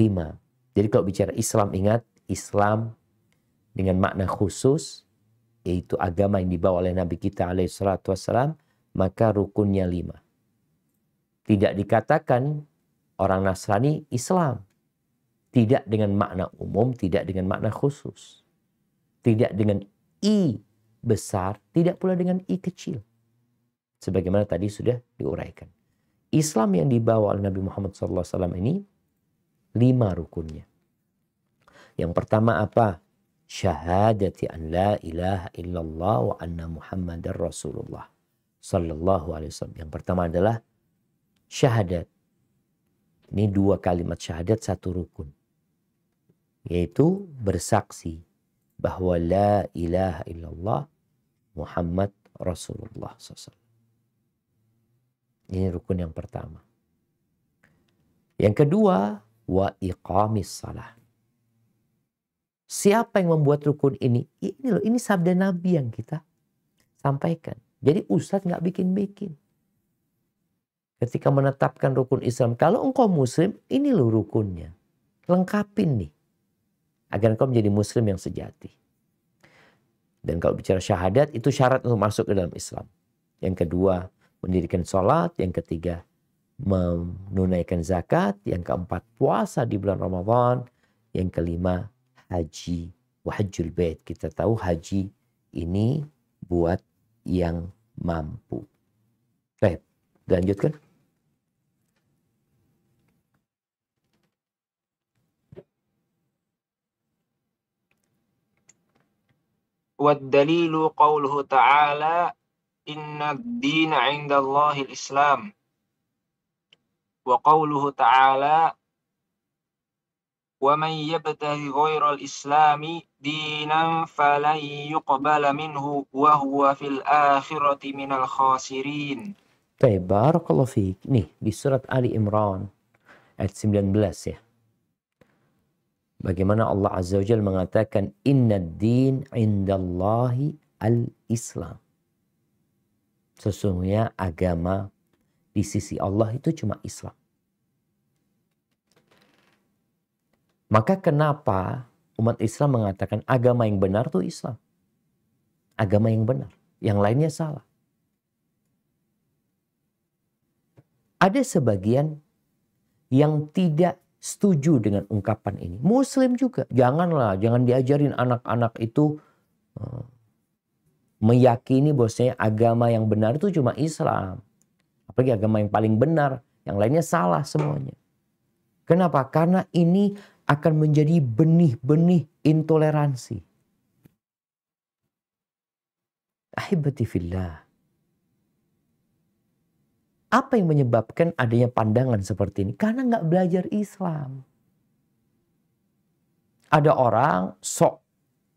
Jadi kalau bicara Islam, ingat Islam dengan makna khusus, yaitu agama yang dibawa oleh Nabi kita alaihissalam, maka rukunnya 5. Tidak dikatakan orang Nasrani Islam. Tidak dengan makna umum, tidak dengan makna khusus. Tidak dengan I besar, tidak pula dengan I kecil. Sebagaimana tadi sudah diuraikan. Islam yang dibawa oleh Nabi Muhammad SAW ini 5 rukunnya. Yang pertama apa? Syahadati an la ilaha illallah wa anna Muhammadar Rasulullah sallallahu alaihi wasallam. Yang pertama adalah syahadat. Ini 2 kalimat syahadat, 1 rukun. Yaitu bersaksi bahwa la ilaha illallah Muhammad Rasulullah SAW. Ini rukun yang pertama. Yang kedua, wa iqamis salah. Siapa yang membuat rukun ini? Ini loh, ini sabda Nabi yang kita sampaikan. Jadi Ustadz nggak bikin-bikin. Ketika menetapkan rukun Islam, kalau engkau Muslim, ini loh rukunnya. Lengkapin nih. Agar engkau menjadi Muslim yang sejati. Dan kalau bicara syahadat, itu syarat untuk masuk ke dalam Islam. Yang kedua, mendirikan sholat. Yang ketiga, menunaikan zakat. Yang keempat, puasa di bulan Ramadan. Yang kelima, haji. Wahajjul bait. Kita tahu haji ini buat yang mampu. Baik, lanjutkan. Wad-dalilu qawluhu ta'ala inna ad-dina 'inda Allahil Islam. Wa qawluhu ta'ala wa man yabtaghi ghairal islami dinan falan yuqbala minhu wa huwa fil akhirati minal khasirin. Baik, barakallahu fiik. Nih, di surat Ali Imran ayat 19 ya. Bagaimana Allah Azza wa Jalla mengatakan innad din 'indallahi al-Islam. Sesungguhnya agama di sisi Allah itu cuma Islam. Maka kenapa umat Islam mengatakan agama yang benar itu Islam? Agama yang benar. Yang lainnya salah. Ada sebagian yang tidak setuju dengan ungkapan ini. Muslim juga. Jangan diajarin anak-anak itu meyakini bahwasanya agama yang benar itu cuma Islam. Apalagi agama yang paling benar. Yang lainnya salah semuanya. Kenapa? Karena ini akan menjadi benih-benih intoleransi. Ahibati fillah. Apa yang menyebabkan adanya pandangan seperti ini? Karena nggak belajar Islam. Ada orang sok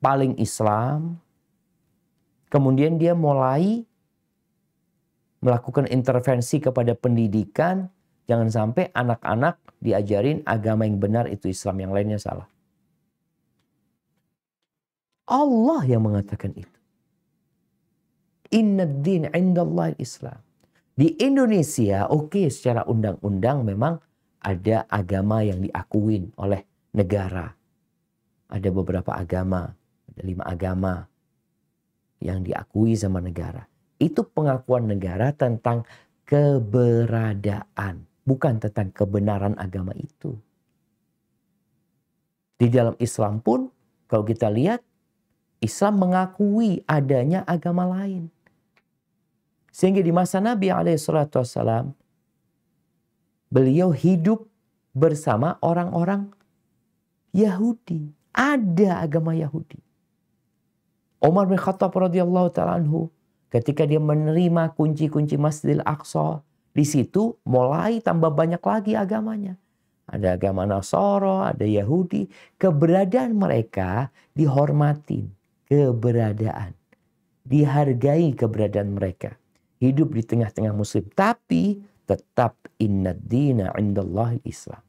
paling Islam, kemudian dia mulai melakukan intervensi kepada pendidikan Jangan sampai anak-anak diajarin agama yang benar itu Islam, yang lainnya salah. Allah yang mengatakan itu. Inna din indallahi Islam. Di Indonesia, oke, secara undang-undang memang ada agama yang diakuin oleh negara. Ada beberapa agama, ada 5 agama yang diakui sama negara. Itu pengakuan negara tentang keberadaan, bukan tentang kebenaran agama itu. Di dalam Islam pun, kalau kita lihat, Islam mengakui adanya agama lain. Sehingga di masa Nabi SAW, beliau hidup bersama orang-orang Yahudi. Ada agama Yahudi. Umar bin Khattab radhiyallahu ta'ala anhu, ketika dia menerima kunci-kunci Masjidil Aqsa, di situ mulai tambah banyak lagi agamanya. Ada agama Nasara, ada Yahudi. Keberadaan mereka dihormatin. Keberadaan. Dihargai keberadaan mereka. Hidup di tengah-tengah muslim. Tapi tetap inna dina indallahi Islam.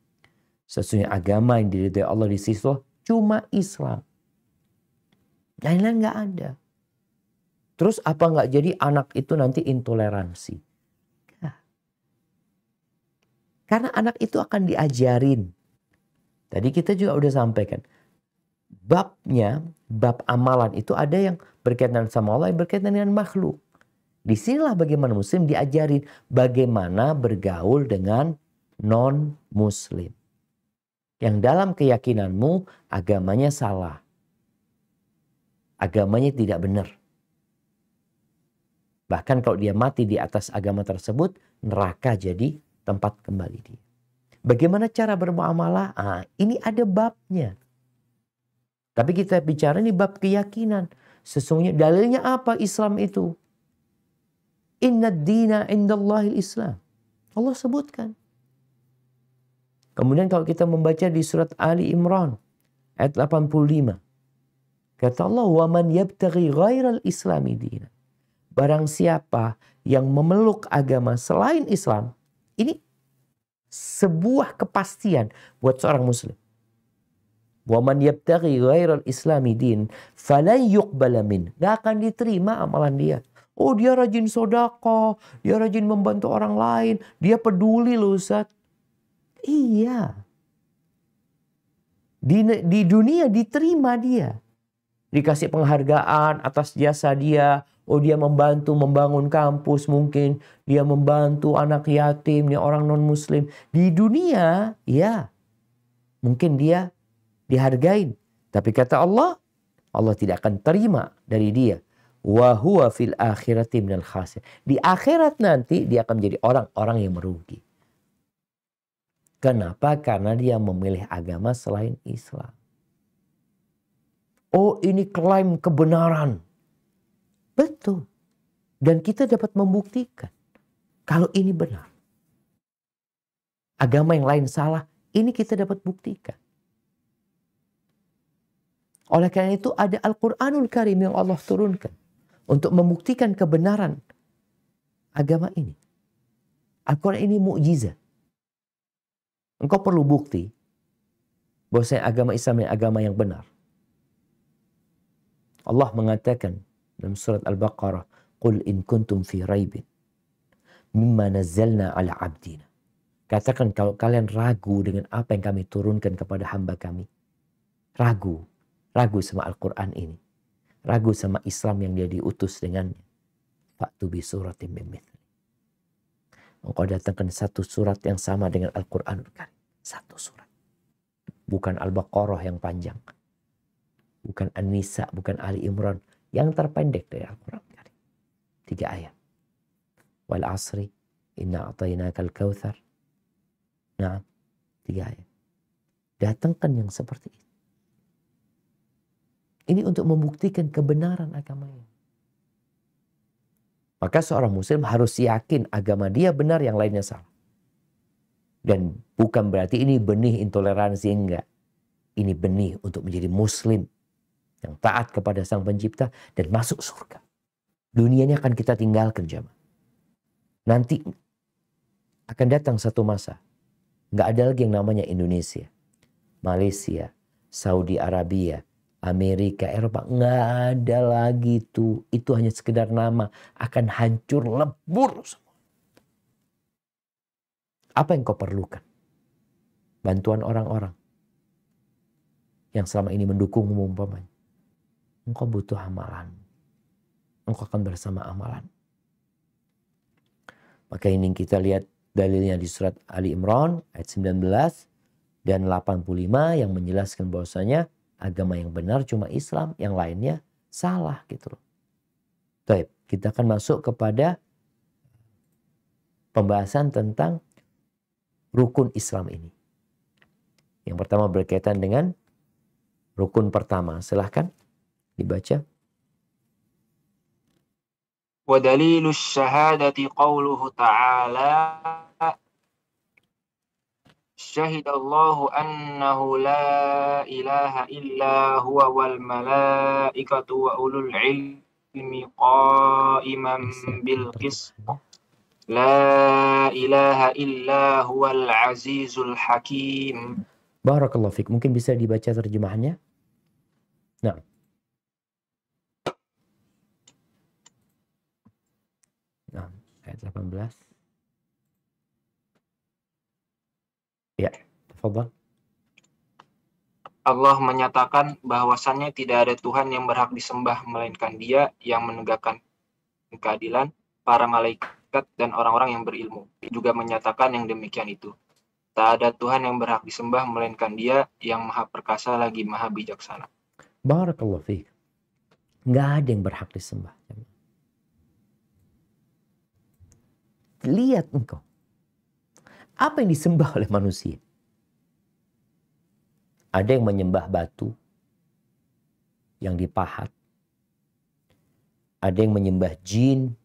Sesungguhnya agama yang diridhai Allah di sisi Allah cuma Islam. Lain-lain nggak ada. Terus apa nggak jadi anak itu nanti intoleransi? Nah, karena anak itu akan diajarin. Tadi kita juga udah sampaikan. Babnya, bab amalan itu ada yang berkaitan sama Allah, yang berkaitan dengan makhluk. Disinilah bagaimana muslim diajarin bagaimana bergaul dengan non-muslim. Yang dalam keyakinanmu agamanya salah. Agamanya tidak benar. Bahkan kalau dia mati di atas agama tersebut, neraka jadi tempat kembali dia. Bagaimana cara bermuamalah? Ini ada babnya. Tapi kita bicara ini bab keyakinan. Sesungguhnya dalilnya apa Islam itu? Inna dina indallahi Islam. Allah sebutkan. Kemudian kalau kita membaca di surat Ali Imran ayat 85. Kata Allah, "Wa man yabtaghi ghairal islami dina." Barang siapa yang memeluk agama selain Islam, ini sebuah kepastian buat seorang muslim. "Wa man yabtaghi ghairal islami din falan yuqbala min." Gak akan diterima amalan dia. Oh, dia rajin sedekah, dia rajin membantu orang lain, dia peduli loh Ustaz. Iya. Di dunia diterima dia. Dikasih penghargaan atas jasa dia. Oh, dia membantu membangun kampus mungkin. Dia membantu anak yatim, dia orang non-muslim. Di dunia, ya. Mungkin dia dihargain. Tapi kata Allah, Allah tidak akan terima dari dia. Wa huwa fil akhirati minal khasir. Di akhirat nanti dia akan menjadi orang-orang yang merugi. Kenapa? Karena dia memilih agama selain Islam. Oh, ini klaim kebenaran. Betul. Dan kita dapat membuktikan kalau ini benar. Agama yang lain salah, ini kita dapat buktikan. Oleh karena itu ada Al-Quranul Karim yang Allah turunkan untuk membuktikan kebenaran agama ini. Al-Quran ini mukjizat. Engkau perlu bukti bahwa agama Islam ini agama yang benar. Allah mengatakan dalam surat Al-Baqarah, "Qul in kuntum fi raibin mimma nazzalna ala abdina." Katakan kalau kalian ragu dengan apa yang kami turunkan kepada hamba kami. Ragu sama Al-Quran ini. Ragu sama Islam yang dia diutus dengannya. Fa'tu bi suratin min mithli. Engkau datangkan satu surat yang sama dengan Al-Quranul Karim. Satu surat. Bukan Al-Baqarah yang panjang. Bukan An-Nisa, bukan Ali Imran. Yang terpendek dari Al-Quran Karim. 3 ayat. Wal asri, inna a'tainakal kautsar. Nah, 3 ayat. Datangkan yang seperti itu. Ini untuk membuktikan kebenaran agamanya. Maka seorang muslim harus yakin agama dia benar, yang lainnya salah. Dan bukan berarti ini benih intoleransi, enggak. Ini benih untuk menjadi muslim yang taat kepada Sang Pencipta dan masuk surga. Dunia ini akan kita tinggalkan jemaah. Nanti Akan datang satu masa, nggak ada lagi yang namanya Indonesia, Malaysia, Saudi Arabia, Amerika, Eropa. Nggak ada lagi itu. Itu hanya sekedar nama. Akan hancur lebur semua. Apa yang kau perlukan? Bantuan orang-orang yang selama ini mendukungmu umpamanya. Engkau butuh amalan. Engkau akan bersama amalan. Maka ini kita lihat dalilnya di surat Ali Imran ayat 19 dan 85 yang menjelaskan bahwasanya agama yang benar cuma Islam, yang lainnya salah gitu loh. Baik, kita akan masuk kepada pembahasan tentang rukun Islam ini. Yang pertama berkaitan dengan rukun pertama. Silahkan dibaca. ودليل الشهادة قوله تعالى شهد الله أنه لا إله إلا هو والملائكة وأولو العلم قائما بالقسط لا إله إلا هو العزيز الحكيم. Barakallahu fiik. Mungkin bisa dibaca terjemahannya? Nah. Nah, ayat 18. Ya, tafadhal. Allah menyatakan bahwasannya tidak ada Tuhan yang berhak disembah melainkan Dia yang menegakkan keadilan, para malaikat dan orang-orang yang berilmu juga menyatakan yang demikian itu. Tak ada Tuhan yang berhak disembah melainkan Dia yang maha perkasa lagi maha bijaksana. Barakallahu fiik. Nggak ada yang berhak disembah. Lihat engkau. Apa yang disembah oleh manusia? Ada yang menyembah batu yang dipahat. Ada yang menyembah jin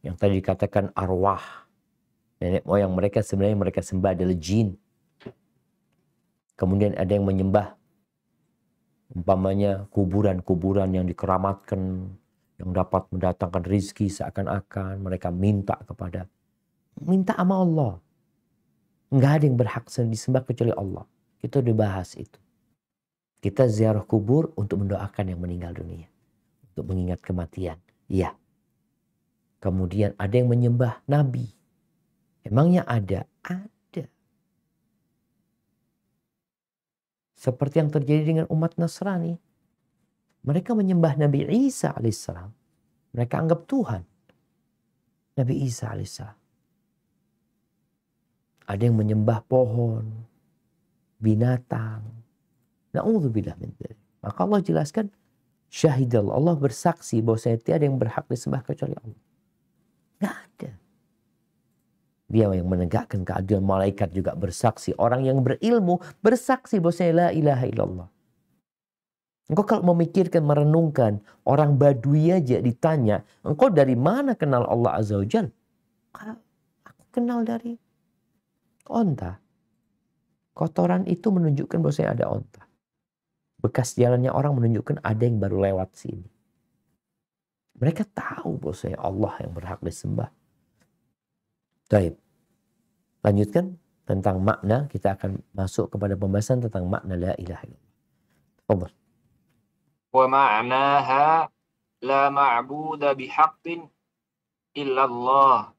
yang tadi dikatakan arwah. Nenek moyang mereka sebenarnya mereka sembah adalah jin. Kemudian ada yang menyembah umpamanya kuburan-kuburan yang dikeramatkan, yang dapat mendatangkan rizki seakan-akan mereka minta sama Allah. Nggak ada yang berhak disembah kecuali Allah. Kita udah bahas itu. Kita ziarah kubur untuk mendoakan yang meninggal dunia. Untuk mengingat kematian. Iya. Kemudian ada yang menyembah nabi. Emangnya ada? Ada. Seperti yang terjadi dengan umat Nasrani. Mereka menyembah Nabi Isa alaihissalam. Mereka anggap Tuhan. Nabi Isa alaihissalam. Ada yang menyembah pohon, binatang. Na'udzubillah min dzalik. Maka Allah jelaskan, syahidallah, Allah bersaksi bahwa tiada yang berhak disembah kecuali Allah. Nggak ada. Dia yang menegakkan keadilan, malaikat juga bersaksi. Orang yang berilmu bersaksi bahwa la ilaha illallah. Engkau kalau memikirkan, merenungkan, orang Badui aja ditanya, engkau dari mana kenal Allah Azza wa Jalla? Aku kenal dari onta. Kotoran itu menunjukkan bahwa ada onta. Bekas jalannya orang menunjukkan ada yang baru lewat sini. Mereka tahu bahwa Allah yang berhak disembah. Baik. Lanjutkan tentang makna. Kita akan masuk kepada pembahasan tentang makna la ilaha illallah. Tafadhal. Wa ma'naha la ma'buda bihaqqin illallah.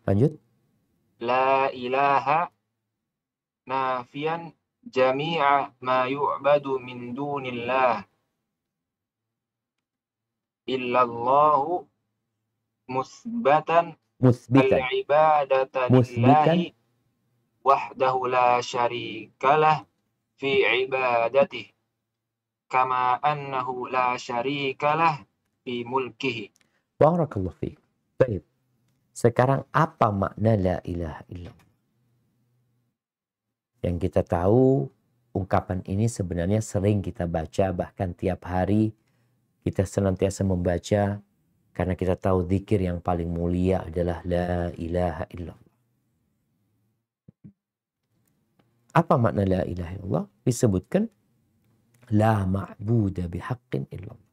Lanjut. La ilaha nafiyan jami'a ma yu'badu min dunillah. Illallahu musbatan al-ibadata lillahi wahdahu la syarikalah fi ibadatihi kama annahu la syarikalah fi mulkihi. Barakallahu fiik. Baik. Sekarang apa makna la ilaha illallah? Yang kita tahu ungkapan ini sebenarnya sering kita baca, bahkan tiap hari kita senantiasa membaca, karena kita tahu zikir yang paling mulia adalah la ilaha illallah. Apa makna la ilaha illallah? Disebutkan la ma'buda bihaqqin illallah.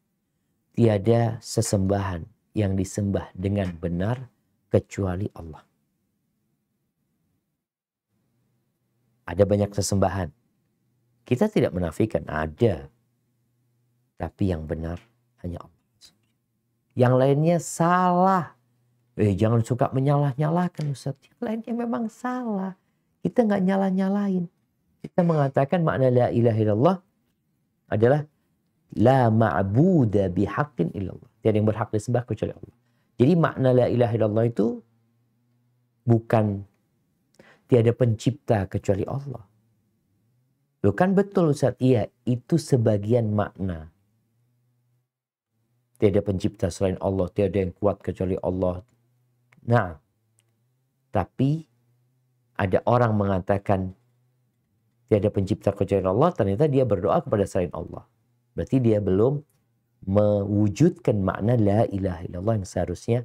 Tiada sesembahan yang disembah dengan benar kecuali Allah. Ada banyak sesembahan. Kita tidak menafikan ada. Tapi yang benar hanya Allah. Yang lainnya salah. Jangan suka menyalah-nyalahkan Ustaz. Yang lainnya memang salah. Kita nggak nyalah-nyalahin. Kita mengatakan makna la ilaha illallah adalah la ma'buda bihaqqin illallah. Tiada yang berhak disembah kecuali Allah. Jadi makna la ilaha illallah itu bukan tiada pencipta kecuali Allah. Loh kan betul Ustaz. Iya, itu sebagian makna. Tiada pencipta selain Allah, tiada yang kuat kecuali Allah. Nah, tapi ada orang mengatakan tiada pencipta kecuali Allah, ternyata dia berdoa kepada selain Allah. Berarti dia belum mewujudkan makna la ilaha illallah yang seharusnya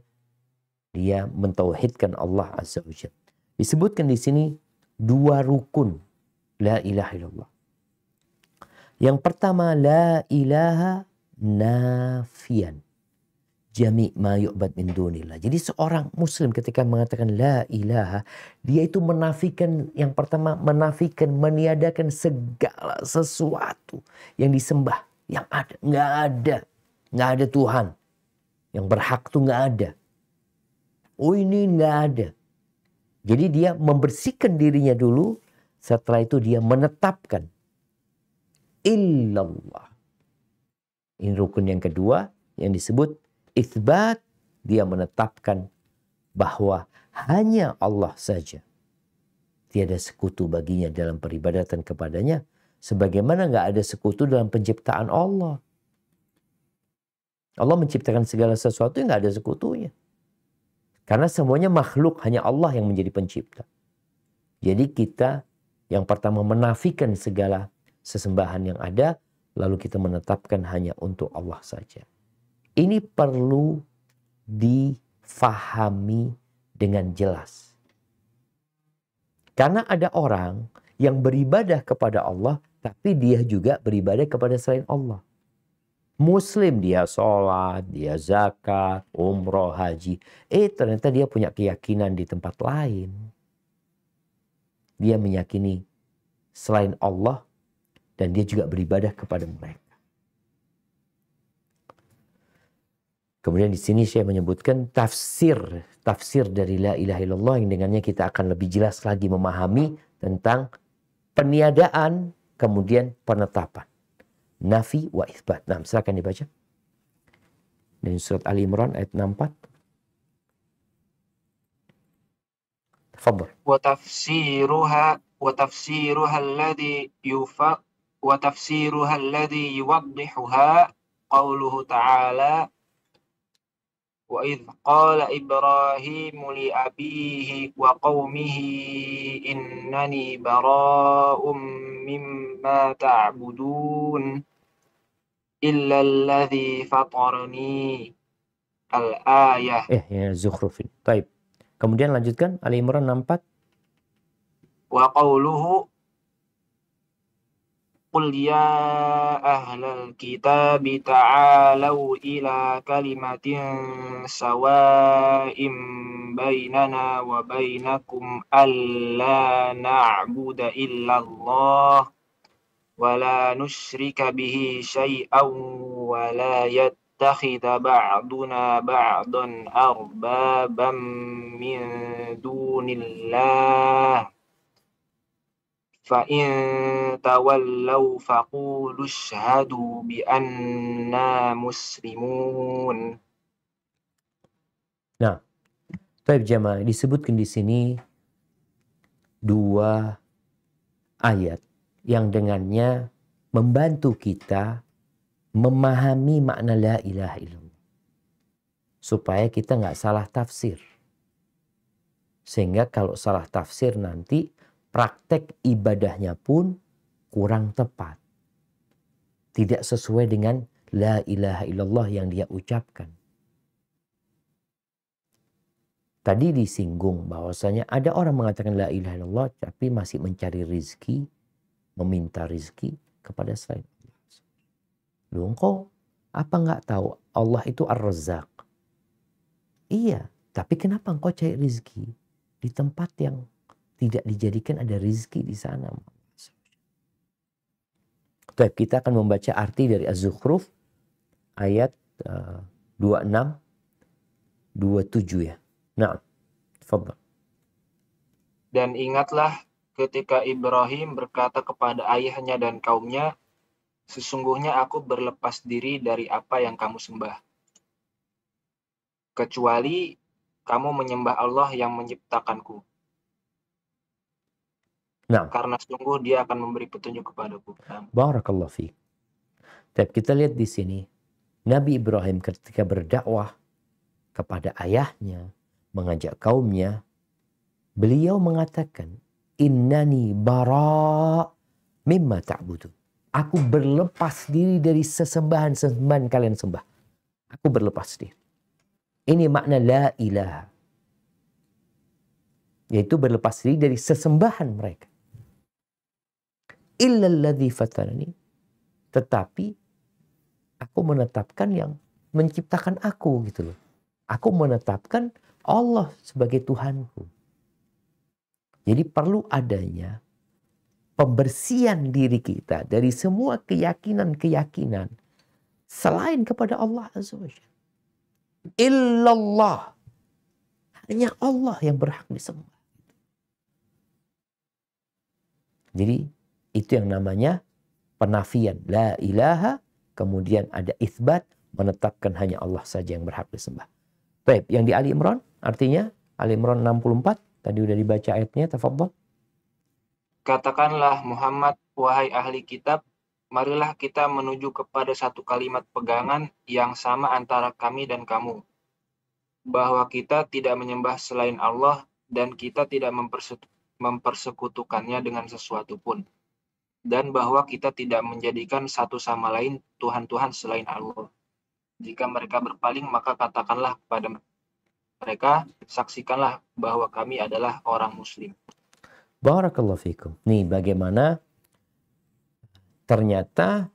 dia mentauhidkan Allah Azza wa Jalla. Disebutkan di sini 2 rukun la ilaha illallah. Yang pertama la ilaha nafian jami' ma yu'bad min dunillah. Jadi seorang muslim ketika mengatakan la ilaha, dia itu menafikan, yang pertama menafikan, meniadakan segala sesuatu yang disembah, yang ada. Nggak ada Tuhan yang berhak tuh, nggak ada. Oh ini nggak ada. Jadi dia membersihkan dirinya dulu, setelah itu dia menetapkan illallah. Ini rukun yang kedua yang disebut itsbat. Dia menetapkan bahwa hanya Allah saja. Tiada sekutu baginya dalam peribadatan kepadanya. Sebagaimana nggak ada sekutu dalam penciptaan Allah. Allah menciptakan segala sesuatu yang nggak ada sekutunya. Karena semuanya makhluk, hanya Allah yang menjadi pencipta. Jadi kita yang pertama menafikan segala sesembahan yang ada, lalu kita menetapkan hanya untuk Allah saja. Ini perlu difahami dengan jelas. Karena ada orang yang beribadah kepada Allah, tapi dia juga beribadah kepada selain Allah. Muslim, dia sholat, dia zakat, umroh, haji. Ternyata dia punya keyakinan di tempat lain. Dia meyakini selain Allah dan dia juga beribadah kepada mereka. Kemudian di sini saya menyebutkan tafsir dari la ilaha illallah yang dengannya kita akan lebih jelas lagi memahami tentang peniadaan kemudian penetapan. Nafi wa itsbat. Nah, silakan dibaca. Dari surat Ali Imran ayat 64. Tafadhal. Wa tafsiruha alladhi yuwaddihuha qawluhu ta'ala wa idh qala Ibrahimu li abihi wa qawmihi innani bara'um mimma ta'budun illa alladhi fatarani al-ayah. Ya Zukhrufin. Baik. Kemudian lanjutkan Ali Imran 64. Wa qawluhu Qul ya ahlal kitabi ta'alau ila kalimatin sawa'im bainana wa bainakum alla na'budu illallah wa la nusyrika bihi syai'an wa la yattakhidha ba'duna ba'dan arbaban min dunillah فَإِن تَوَلَّوْا فَقُولُوا اشْهَدُوا بِأَنَّا مُسْلِمُونَ. Nah, baik jemaah, disebutkan di sini 2 ayat yang dengannya membantu kita memahami makna la ilaha illallah. Supaya kita nggak salah tafsir. Sehingga kalau salah tafsir nanti praktek ibadahnya pun kurang tepat. Tidak sesuai dengan la ilaha illallah yang dia ucapkan. Tadi disinggung bahwasanya ada orang mengatakan la ilaha illallah tapi masih mencari rizki, meminta rizki kepada selain Allah. Loh kok apa nggak tahu Allah itu Ar-Razzaq. Iya, tapi kenapa engkau cari rizki di tempat yang tidak dijadikan ada rizki di sana? Baik, kita akan membaca arti dari Az-Zukhruf ayat 26, 27 ya. Nah, tafadhal. Dan ingatlah ketika Ibrahim berkata kepada ayahnya dan kaumnya, sesungguhnya aku berlepas diri dari apa yang kamu sembah, kecuali kamu menyembah Allah yang menciptakanku. Nah, Karena sungguh dia akan memberi petunjuk kepadaku. barakallahu fiik. Tapi kita lihat di sini, Nabi Ibrahim ketika berdakwah kepada ayahnya, mengajak kaumnya, beliau mengatakan, innani bara mimma ta'budun. Aku berlepas diri dari sesembahan-sesembahan kalian sembah. Aku berlepas diri. Ini makna la ilaha. Yaitu berlepas diri dari sesembahan mereka. Illa alladhi fatanani. Tetapi aku menetapkan yang menciptakan aku gitu loh. Aku menetapkan Allah sebagai Tuhanku. Jadi perlu adanya pembersihan diri kita dari semua keyakinan-keyakinan selain kepada Allah Azza wa Jalla. Illallah. Hanya Allah yang berhak disembah. Jadi itu yang namanya penafian. La ilaha, kemudian ada itsbat, menetapkan hanya Allah saja yang berhak disembah. Baik, yang di Ali Imran, artinya Ali Imran 64, tadi udah dibaca ayatnya, tafadhol. Katakanlah Muhammad, wahai ahli kitab, marilah kita menuju kepada satu kalimat pegangan yang sama antara kami dan kamu, bahwa kita tidak menyembah selain Allah dan kita tidak mempersekutukannya dengan sesuatu pun, dan bahwa kita tidak menjadikan satu sama lain Tuhan-Tuhan selain Allah. Jika mereka berpaling, maka katakanlah kepada mereka, saksikanlah bahwa kami adalah orang muslim. Barakallahu fikum. Nih bagaimana ternyata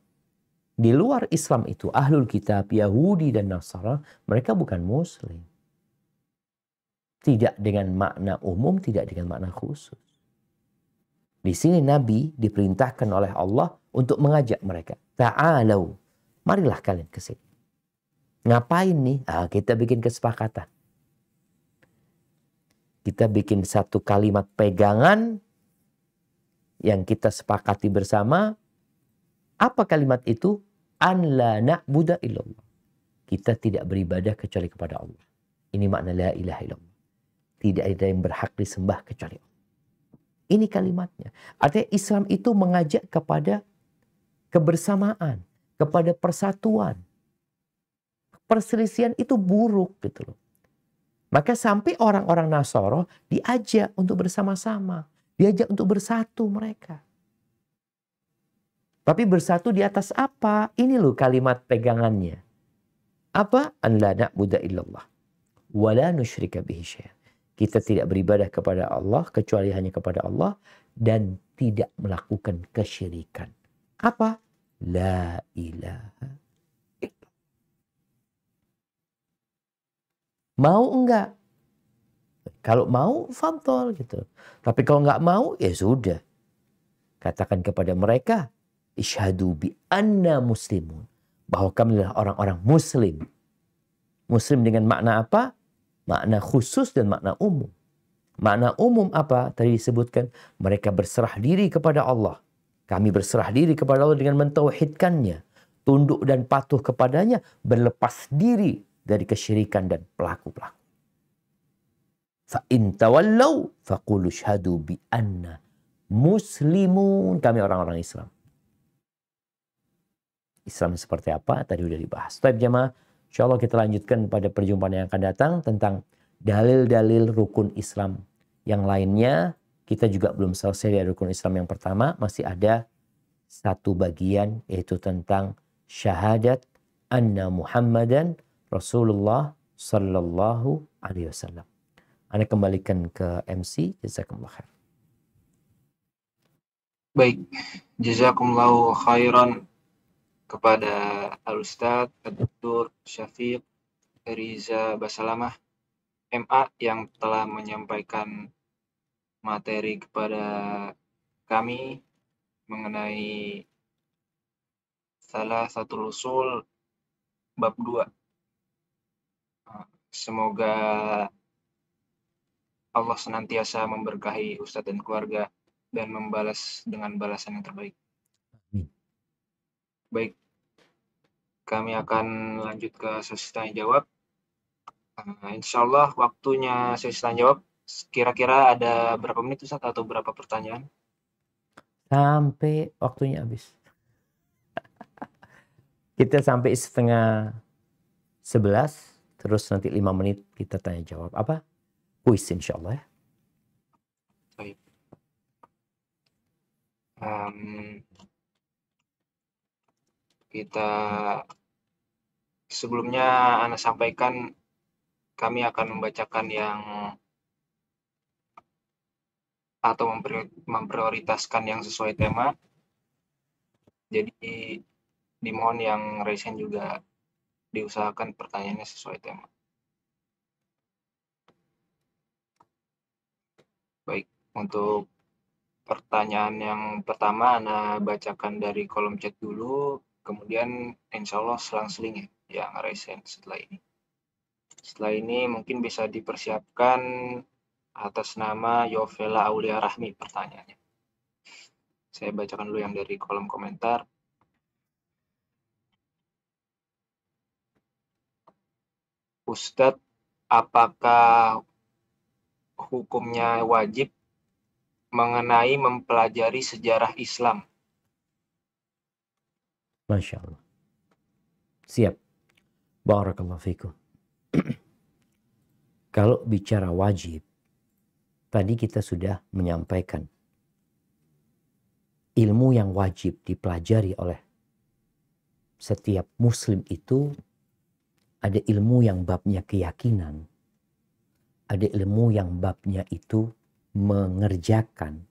di luar Islam itu, ahlul kitab, Yahudi dan Nasara, mereka bukan muslim. Tidak dengan makna umum, tidak dengan makna khusus. Di sini Nabi diperintahkan oleh Allah untuk mengajak mereka. Ta'alau, marilah kalian ke sini. Ngapain nih? Kita bikin kesepakatan. Kita bikin satu kalimat pegangan yang kita sepakati bersama. Apa kalimat itu? An la na'budu illallah. Kita tidak beribadah kecuali kepada Allah. Ini makna la ilaha illallah. Tidak ada yang berhak disembah kecuali Allah. Ini kalimatnya. Artinya Islam itu mengajak kepada kebersamaan, kepada persatuan. Perselisihan itu buruk gitu loh. Maka sampai orang-orang Nasara diajak untuk bersama-sama. Diajak untuk bersatu mereka. Tapi bersatu di atas apa? Ini loh kalimat pegangannya. Apa? An la na'budu illallah. Wa la nusyrika bihi syai'an. Kita tidak beribadah kepada Allah kecuali hanya kepada Allah dan tidak melakukan kesyirikan. Apa? La ilaha illallah. Mau enggak? Kalau mau, fadhol gitu. Tapi kalau enggak mau, ya sudah. Katakan kepada mereka, isyhadu bi anna muslimun. Bahwa kami adalah orang-orang muslim. Muslim dengan makna apa? Makna khusus dan makna umum. Makna umum apa? Tadi disebutkan mereka berserah diri kepada Allah. Kami berserah diri kepada Allah dengan mentauhidkannya. Tunduk dan patuh kepadanya. Berlepas diri dari kesyirikan dan pelaku-pelaku. Fa in tawallaw faqulu syhadu bi anna muslimun. Kami orang-orang Islam. Islam seperti apa? Tadi sudah dibahas. Baik jemaah, insyaallah kita lanjutkan pada perjumpaan yang akan datang tentang dalil-dalil rukun Islam yang lainnya. Kita juga belum selesai dari rukun Islam yang pertama. Masih ada satu bagian yaitu tentang syahadat anna Muhammadan Rasulullah sallallahu alaihi wasallam. Anda kembalikan ke MC. Jazakumullah khair. Baik, jazakumullahu khairan kepada Al-Ustadz, Dr. Syafiq Riza Basalamah MA yang telah menyampaikan materi kepada kami mengenai salah satu usul bab 2. Semoga Allah senantiasa memberkahi Ustadz dan keluarga dan membalas dengan balasan yang terbaik. Amin. Baik, kami akan lanjut ke sesi tanya jawab. Insya Allah waktunya sesi tanya jawab kira-kira ada berapa menit Ustadz atau berapa pertanyaan? Sampai waktunya habis. Kita sampai 10:30, terus nanti 5 menit kita tanya jawab. Apa? Kuis insya Allah ya. Baik. Kita sebelumnya Anda sampaikan kami akan membacakan yang atau memprioritaskan yang sesuai tema. Jadi dimohon yang raise hand juga diusahakan pertanyaannya sesuai tema. Baik, untuk pertanyaan yang pertama Anda bacakan dari kolom chat dulu, kemudian insya Allah selang-seling yang raise hand setelah ini. Setelah ini mungkin bisa dipersiapkan atas nama Yovela Aulia Rahmi pertanyaannya. Saya bacakan dulu yang dari kolom komentar. Ustadz, apakah hukumnya wajib mengenai mempelajari sejarah Islam? Masya Allah. Siap. Barakallahu fikum. Kalau bicara wajib, tadi kita sudah menyampaikan ilmu yang wajib dipelajari oleh setiap muslim itu ada ilmu yang babnya keyakinan, ada ilmu yang babnya itu mengerjakan,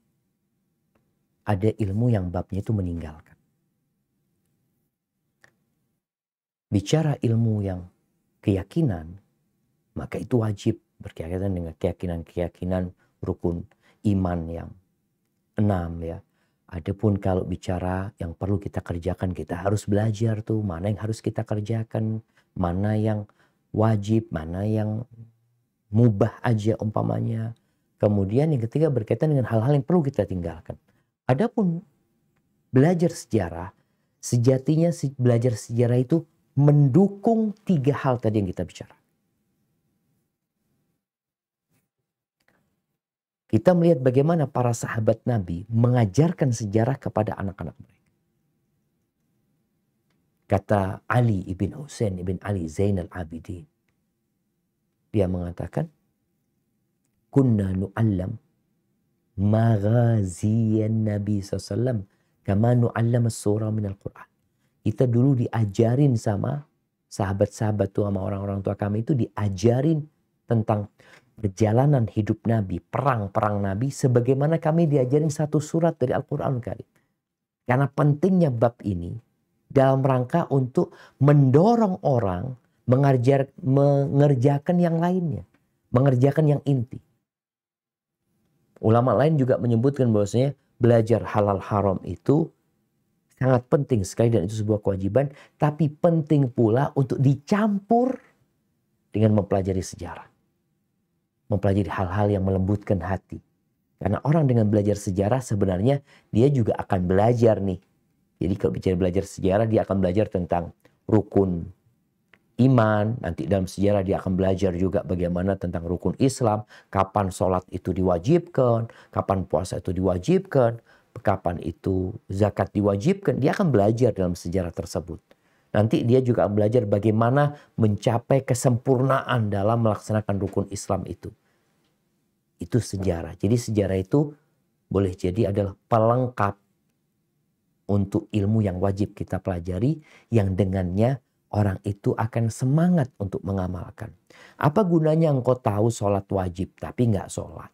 ada ilmu yang babnya itu meninggalkan. Bicara ilmu yang keyakinan, maka itu wajib berkaitan dengan keyakinan-keyakinan rukun iman yang 6 ya. Adapun kalau bicara yang perlu kita kerjakan, kita harus belajar tuh mana yang harus kita kerjakan, mana yang wajib, mana yang mubah aja umpamanya. Kemudian yang ketiga berkaitan dengan hal-hal yang perlu kita tinggalkan. Adapun belajar sejarah, sejatinya belajar sejarah itu mendukung 3 hal tadi yang kita bicara. Kita melihat bagaimana para sahabat Nabi mengajarkan sejarah kepada anak-anak mereka. Kata Ali ibn Husain ibn Ali Zainal Abidin. Dia mengatakan, Kunna nu'allam maghaziyan Nabi SAW kama nu'allam as-surah minal Qur'an. Kita dulu diajarin sama sahabat-sahabat tua, sama orang-orang tua kami itu diajarin tentang perjalanan hidup Nabi, perang-perang Nabi, sebagaimana kami diajarin satu surat dari Al-Quran Karim. Karena pentingnya bab ini dalam rangka untuk mendorong orang mengerjakan yang lainnya, mengerjakan yang inti. Ulama lain juga menyebutkan bahwasanya belajar halal haram itu sangat penting sekali dan itu sebuah kewajiban, tapi penting pula untuk dicampur dengan mempelajari sejarah. Mempelajari hal-hal yang melembutkan hati. Karena orang dengan belajar sejarah sebenarnya dia juga akan belajar nih. Jadi kalau bicara belajar sejarah dia akan belajar tentang rukun iman. Nanti dalam sejarah dia akan belajar juga bagaimana tentang rukun Islam. Kapan sholat itu diwajibkan. Kapan puasa itu diwajibkan. Kapan itu zakat diwajibkan. Dia akan belajar dalam sejarah tersebut. Nanti dia juga belajar bagaimana mencapai kesempurnaan dalam melaksanakan rukun Islam itu. Itu sejarah. Jadi sejarah itu boleh jadi adalah pelengkap untuk ilmu yang wajib kita pelajari, yang dengannya orang itu akan semangat untuk mengamalkan. Apa gunanya engkau tahu sholat wajib tapi nggak sholat?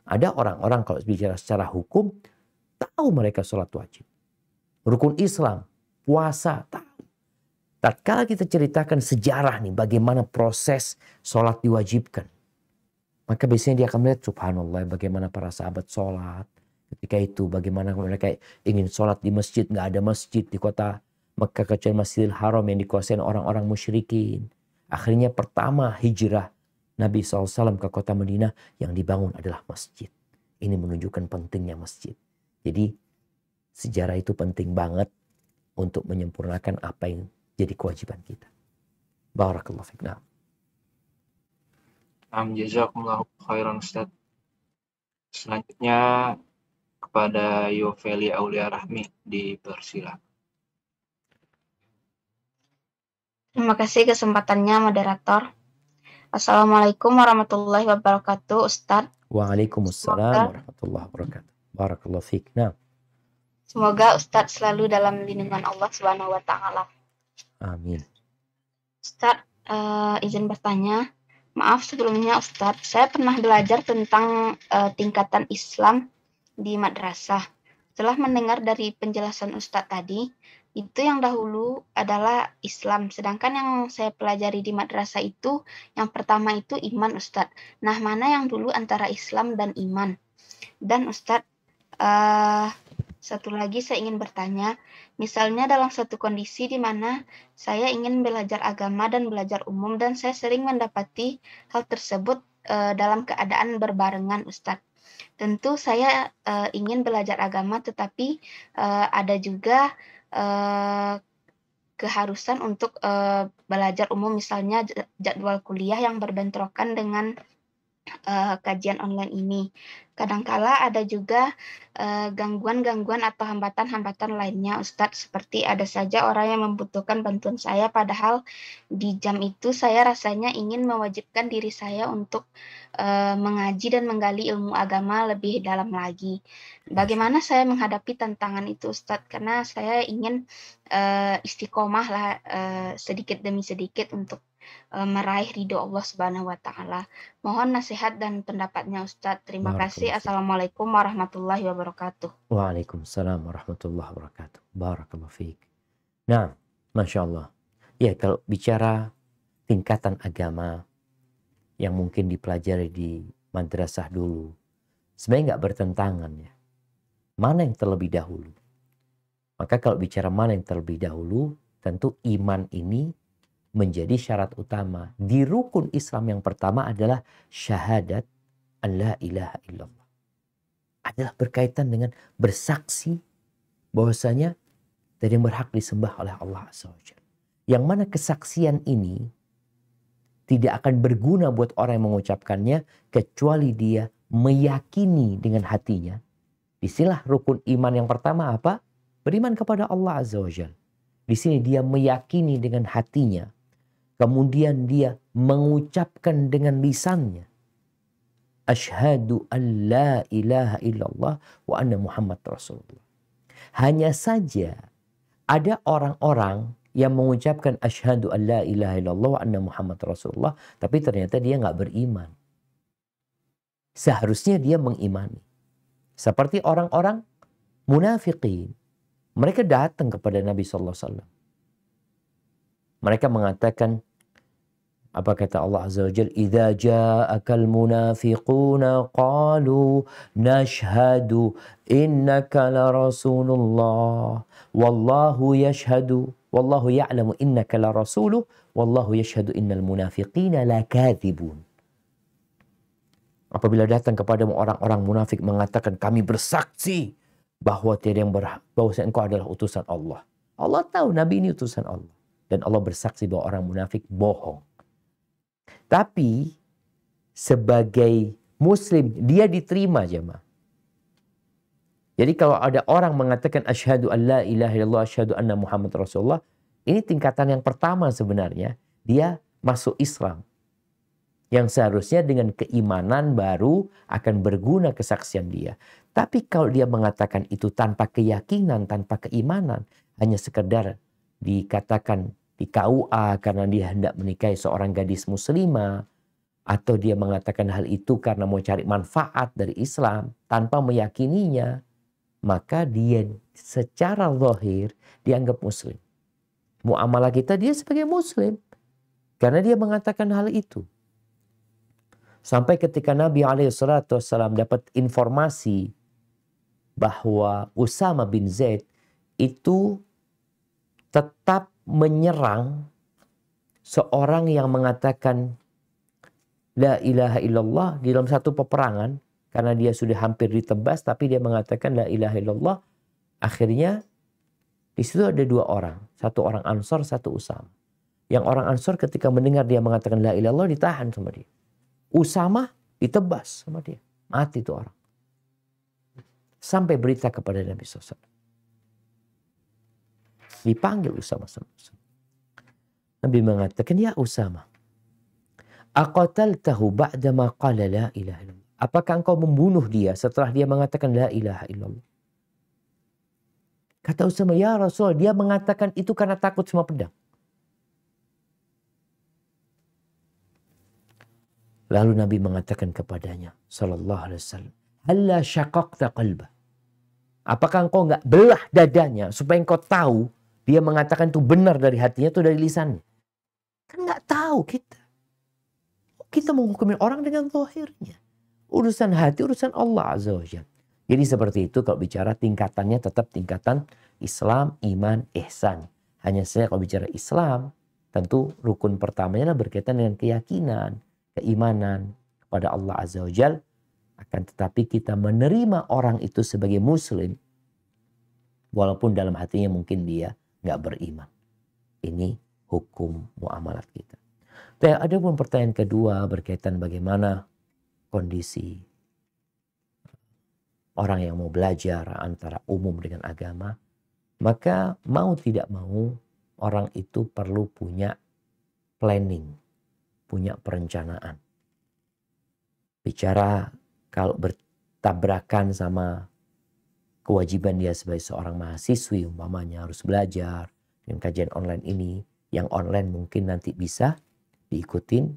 Ada orang-orang kalau bicara secara hukum, tahu mereka sholat wajib. Rukun Islam, puasa, tahu. Tatkala kita ceritakan sejarah nih, bagaimana proses sholat diwajibkan. Maka biasanya dia akan melihat subhanallah bagaimana para sahabat sholat. Ketika itu bagaimana mereka ingin sholat di masjid. Nggak ada masjid di kota Mekah kecuali Masjidil Haram yang dikuasai orang-orang musyrikin. Akhirnya pertama hijrah Nabi SAW ke kota Madinah yang dibangun adalah masjid. Ini menunjukkan pentingnya masjid. Jadi sejarah itu penting banget untuk menyempurnakan apa yang jadi kewajiban kita. Barakallahu fiik. Nah. Jazakumullahu khairan Ustaz. Selanjutnya kepada Yoveli Aulia Rahmi dipersilakan. Terima kasih kesempatannya moderator. Assalamualaikum warahmatullahi wabarakatuh, Ustadz. Waalaikumsalam warahmatullahi wabarakatuh. Barakallahu fiik. Nah. Semoga Ustadz selalu dalam lindungan Allah Subhanahu wa taala. Amin. Ustadz, izin bertanya. Maaf sebelumnya Ustadz, saya pernah belajar tentang tingkatan Islam di madrasah. Setelah mendengar dari penjelasan Ustadz tadi, itu yang dahulu adalah Islam. Sedangkan yang saya pelajari di madrasah itu, yang pertama itu iman Ustadz. Nah, mana yang dulu antara Islam dan iman? Dan Ustadz, satu lagi saya ingin bertanya, misalnya dalam satu kondisi di mana saya ingin belajar agama dan belajar umum dan saya sering mendapati hal tersebut dalam keadaan berbarengan Ustadz. Tentu saya ingin belajar agama tetapi ada juga keharusan untuk belajar umum, misalnya jadwal kuliah yang berbentrokan dengan kajian online ini. Kadangkala ada juga gangguan-gangguan atau hambatan-hambatan lainnya Ustadz, seperti ada saja orang yang membutuhkan bantuan saya padahal di jam itu saya rasanya ingin mewajibkan diri saya untuk mengaji dan menggali ilmu agama lebih dalam lagi. Bagaimana saya menghadapi tantangan itu Ustadz? Karena saya ingin istiqomah lah sedikit demi sedikit untuk meraih ridho Allah Subhanahu wa taala. Mohon nasihat dan pendapatnya Ustadz. Terima kasih. Assalamualaikum warahmatullahi wabarakatuh. Waalaikumsalam warahmatullahi wabarakatuh. Barakallahu fiik. Nah, Masya Allah. Ya, kalau bicara tingkatan agama yang mungkin dipelajari di madrasah dulu, sebenarnya nggak bertentangan ya. Mana yang terlebih dahulu? Maka kalau bicara mana yang terlebih dahulu, tentu iman ini menjadi syarat utama. Di rukun Islam yang pertama adalah syahadat an la ilaha illallah. Adalah berkaitan dengan bersaksi bahwasanya tidak yang berhak disembah oleh Allah Azza wa Jalla. Yang mana kesaksian ini tidak akan berguna buat orang yang mengucapkannya kecuali dia meyakini dengan hatinya. Disinilah rukun iman yang pertama apa? Beriman kepada Allah Azza wa Jalla. Di sini dia meyakini dengan hatinya. Kemudian dia mengucapkan dengan lisannya. Asyhadu an la ilaha illallah wa anna Muhammad Rasulullah. Hanya saja ada orang-orang yang mengucapkan asyhadu an la ilaha illallah wa anna Muhammad Rasulullah, tapi ternyata dia nggak beriman. Seharusnya dia mengimani. Seperti orang-orang munafiqin. Mereka datang kepada Nabi sallallahu alaihi wasallam. Mereka mengatakan, apa kata Allah Azza wa Jalla, "Idza ja'akal munafiquna qalu nashhadu innaka la rasulullah wallahu yashhadu wallahu ya'lamu innaka la rasuluh wallahu yashhadu innal munafiqina lakadzibun." Apabila datang kepadamu orang-orang munafik mengatakan, kami bersaksi bahwa tiada yang berhak, bahwa engkau adalah utusan Allah. Allah tahu Nabi ini utusan Allah. Dan Allah bersaksi bahwa orang munafik bohong. Tapi sebagai muslim dia diterima jemaah. Jadi kalau ada orang mengatakan asyhadu an la ilaha illallah asyhadu anna Muhammad Rasulullah, ini tingkatan yang pertama sebenarnya. Dia masuk Islam. Yang seharusnya dengan keimanan baru akan berguna kesaksian dia. Tapi kalau dia mengatakan itu tanpa keyakinan, tanpa keimanan, hanya sekedar dikatakan di KUA karena dia hendak menikahi seorang gadis muslimah, atau dia mengatakan hal itu karena mau cari manfaat dari Islam tanpa meyakininya, maka dia secara zahir dianggap muslim. Muamalah kita dia sebagai muslim karena dia mengatakan hal itu. Sampai ketika Nabi SAW dapat informasi bahwa Usama bin Zaid itu tetap menyerang seorang yang mengatakan La ilaha illallah di dalam satu peperangan, karena dia sudah hampir ditebas tapi dia mengatakan La ilaha illallah. Akhirnya di situ ada dua orang, satu orang Ansor, satu Usama. Yang orang Ansor ketika mendengar dia mengatakan La ilaha illallah ditahan sama dia. Usama ditebas sama dia. Mati itu orang. Sampai berita kepada Nabi SAW. Dipanggil Usama. Nabi mengatakan, ya Usama, aqataltahu ba'dama qala la ilaha illallah. Apakah engkau membunuh dia setelah dia mengatakan la ilaha illallah? Kata Usama, ya Rasul, dia mengatakan itu karena takut sama pedang. Lalu Nabi mengatakan kepadanya, sallallahu alaihi wasallam, halla syaqaqta qalbah. Apakah engkau enggak belah dadanya supaya engkau tahu dia mengatakan itu benar dari hatinya atau dari lisannya? Kan enggak tahu kita. Kita menghukumin orang dengan zahirnya. Urusan hati, urusan Allah Azza wa Jalla. Jadi seperti itu kalau bicara tingkatannya tetap tingkatan Islam, iman, ihsan. Hanya saja kalau bicara Islam, tentu rukun pertamanya berkaitan dengan keyakinan, keimanan kepada Allah Azza wa Jalla. Akan tetapi kita menerima orang itu sebagai muslim walaupun dalam hatinya mungkin dia nggak beriman. Ini hukum muamalat kita. Dan ada pun pertanyaan kedua berkaitan bagaimana kondisi orang yang mau belajar antara umum dengan agama. Maka mau tidak mau orang itu perlu punya planning, punya perencanaan. Bicara kalau bertabrakan sama kewajiban dia sebagai seorang mahasiswi, umpamanya harus belajar dengan kajian online ini, yang online mungkin nanti bisa diikutin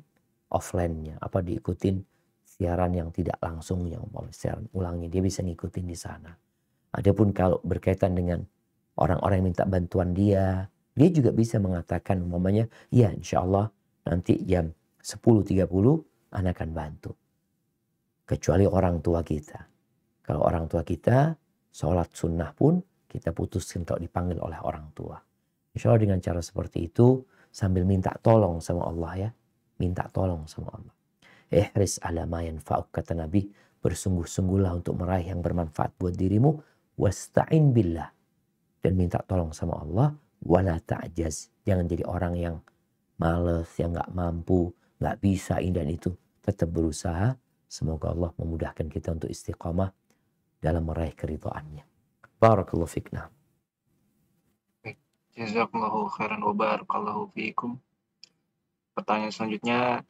offline-nya, apa diikutin siaran yang tidak langsung, yang siaran ulangnya dia bisa ngikutin di sana. Adapun kalau berkaitan dengan orang-orang yang minta bantuan dia juga bisa mengatakan umpamanya, ya insya Allah nanti jam 10.30 Anda akan bantu. Kecuali orang tua kita. Kalau orang tua kita, sholat sunnah pun kita putuskan kalau dipanggil oleh orang tua. Insya Allah dengan cara seperti itu, sambil minta tolong sama Allah ya. Minta tolong sama Allah. Ihris ala ma yanfa'uk, kata Nabi. Bersungguh-sungguhlah untuk meraih yang bermanfaat buat dirimu. Wasta'in billah. Dan minta tolong sama Allah. Wala ta'jaz. Jangan jadi orang yang males, yang gak mampu, gak bisa ini dan itu. Tetap berusaha. Semoga Allah memudahkan kita untuk istiqamah dalam meraih keridhaannya. Barakallahu fikna. Jazakallahu khairan wa barakallahu fiikum. Pertanyaan selanjutnya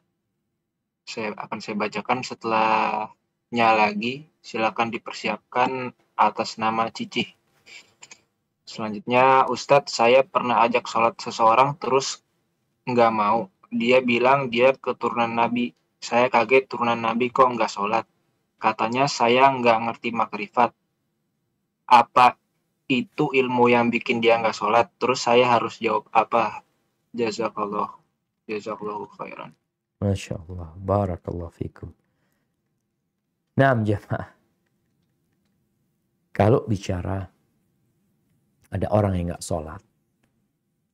akan saya bacakan setelahnya lagi. Silakan dipersiapkan atas nama Cici. Selanjutnya, Ustadz, saya pernah ajak sholat seseorang terus nggak mau. Dia bilang dia keturunan Nabi. Saya kaget, turunan Nabi kok nggak sholat. Katanya saya nggak ngerti makrifat. Apa itu ilmu yang bikin dia nggak sholat? Terus saya harus jawab apa? Jazakallahu khairan. Masya Allah. Barakallahu fikum. Naam jemaah. Kalau bicara ada orang yang nggak sholat,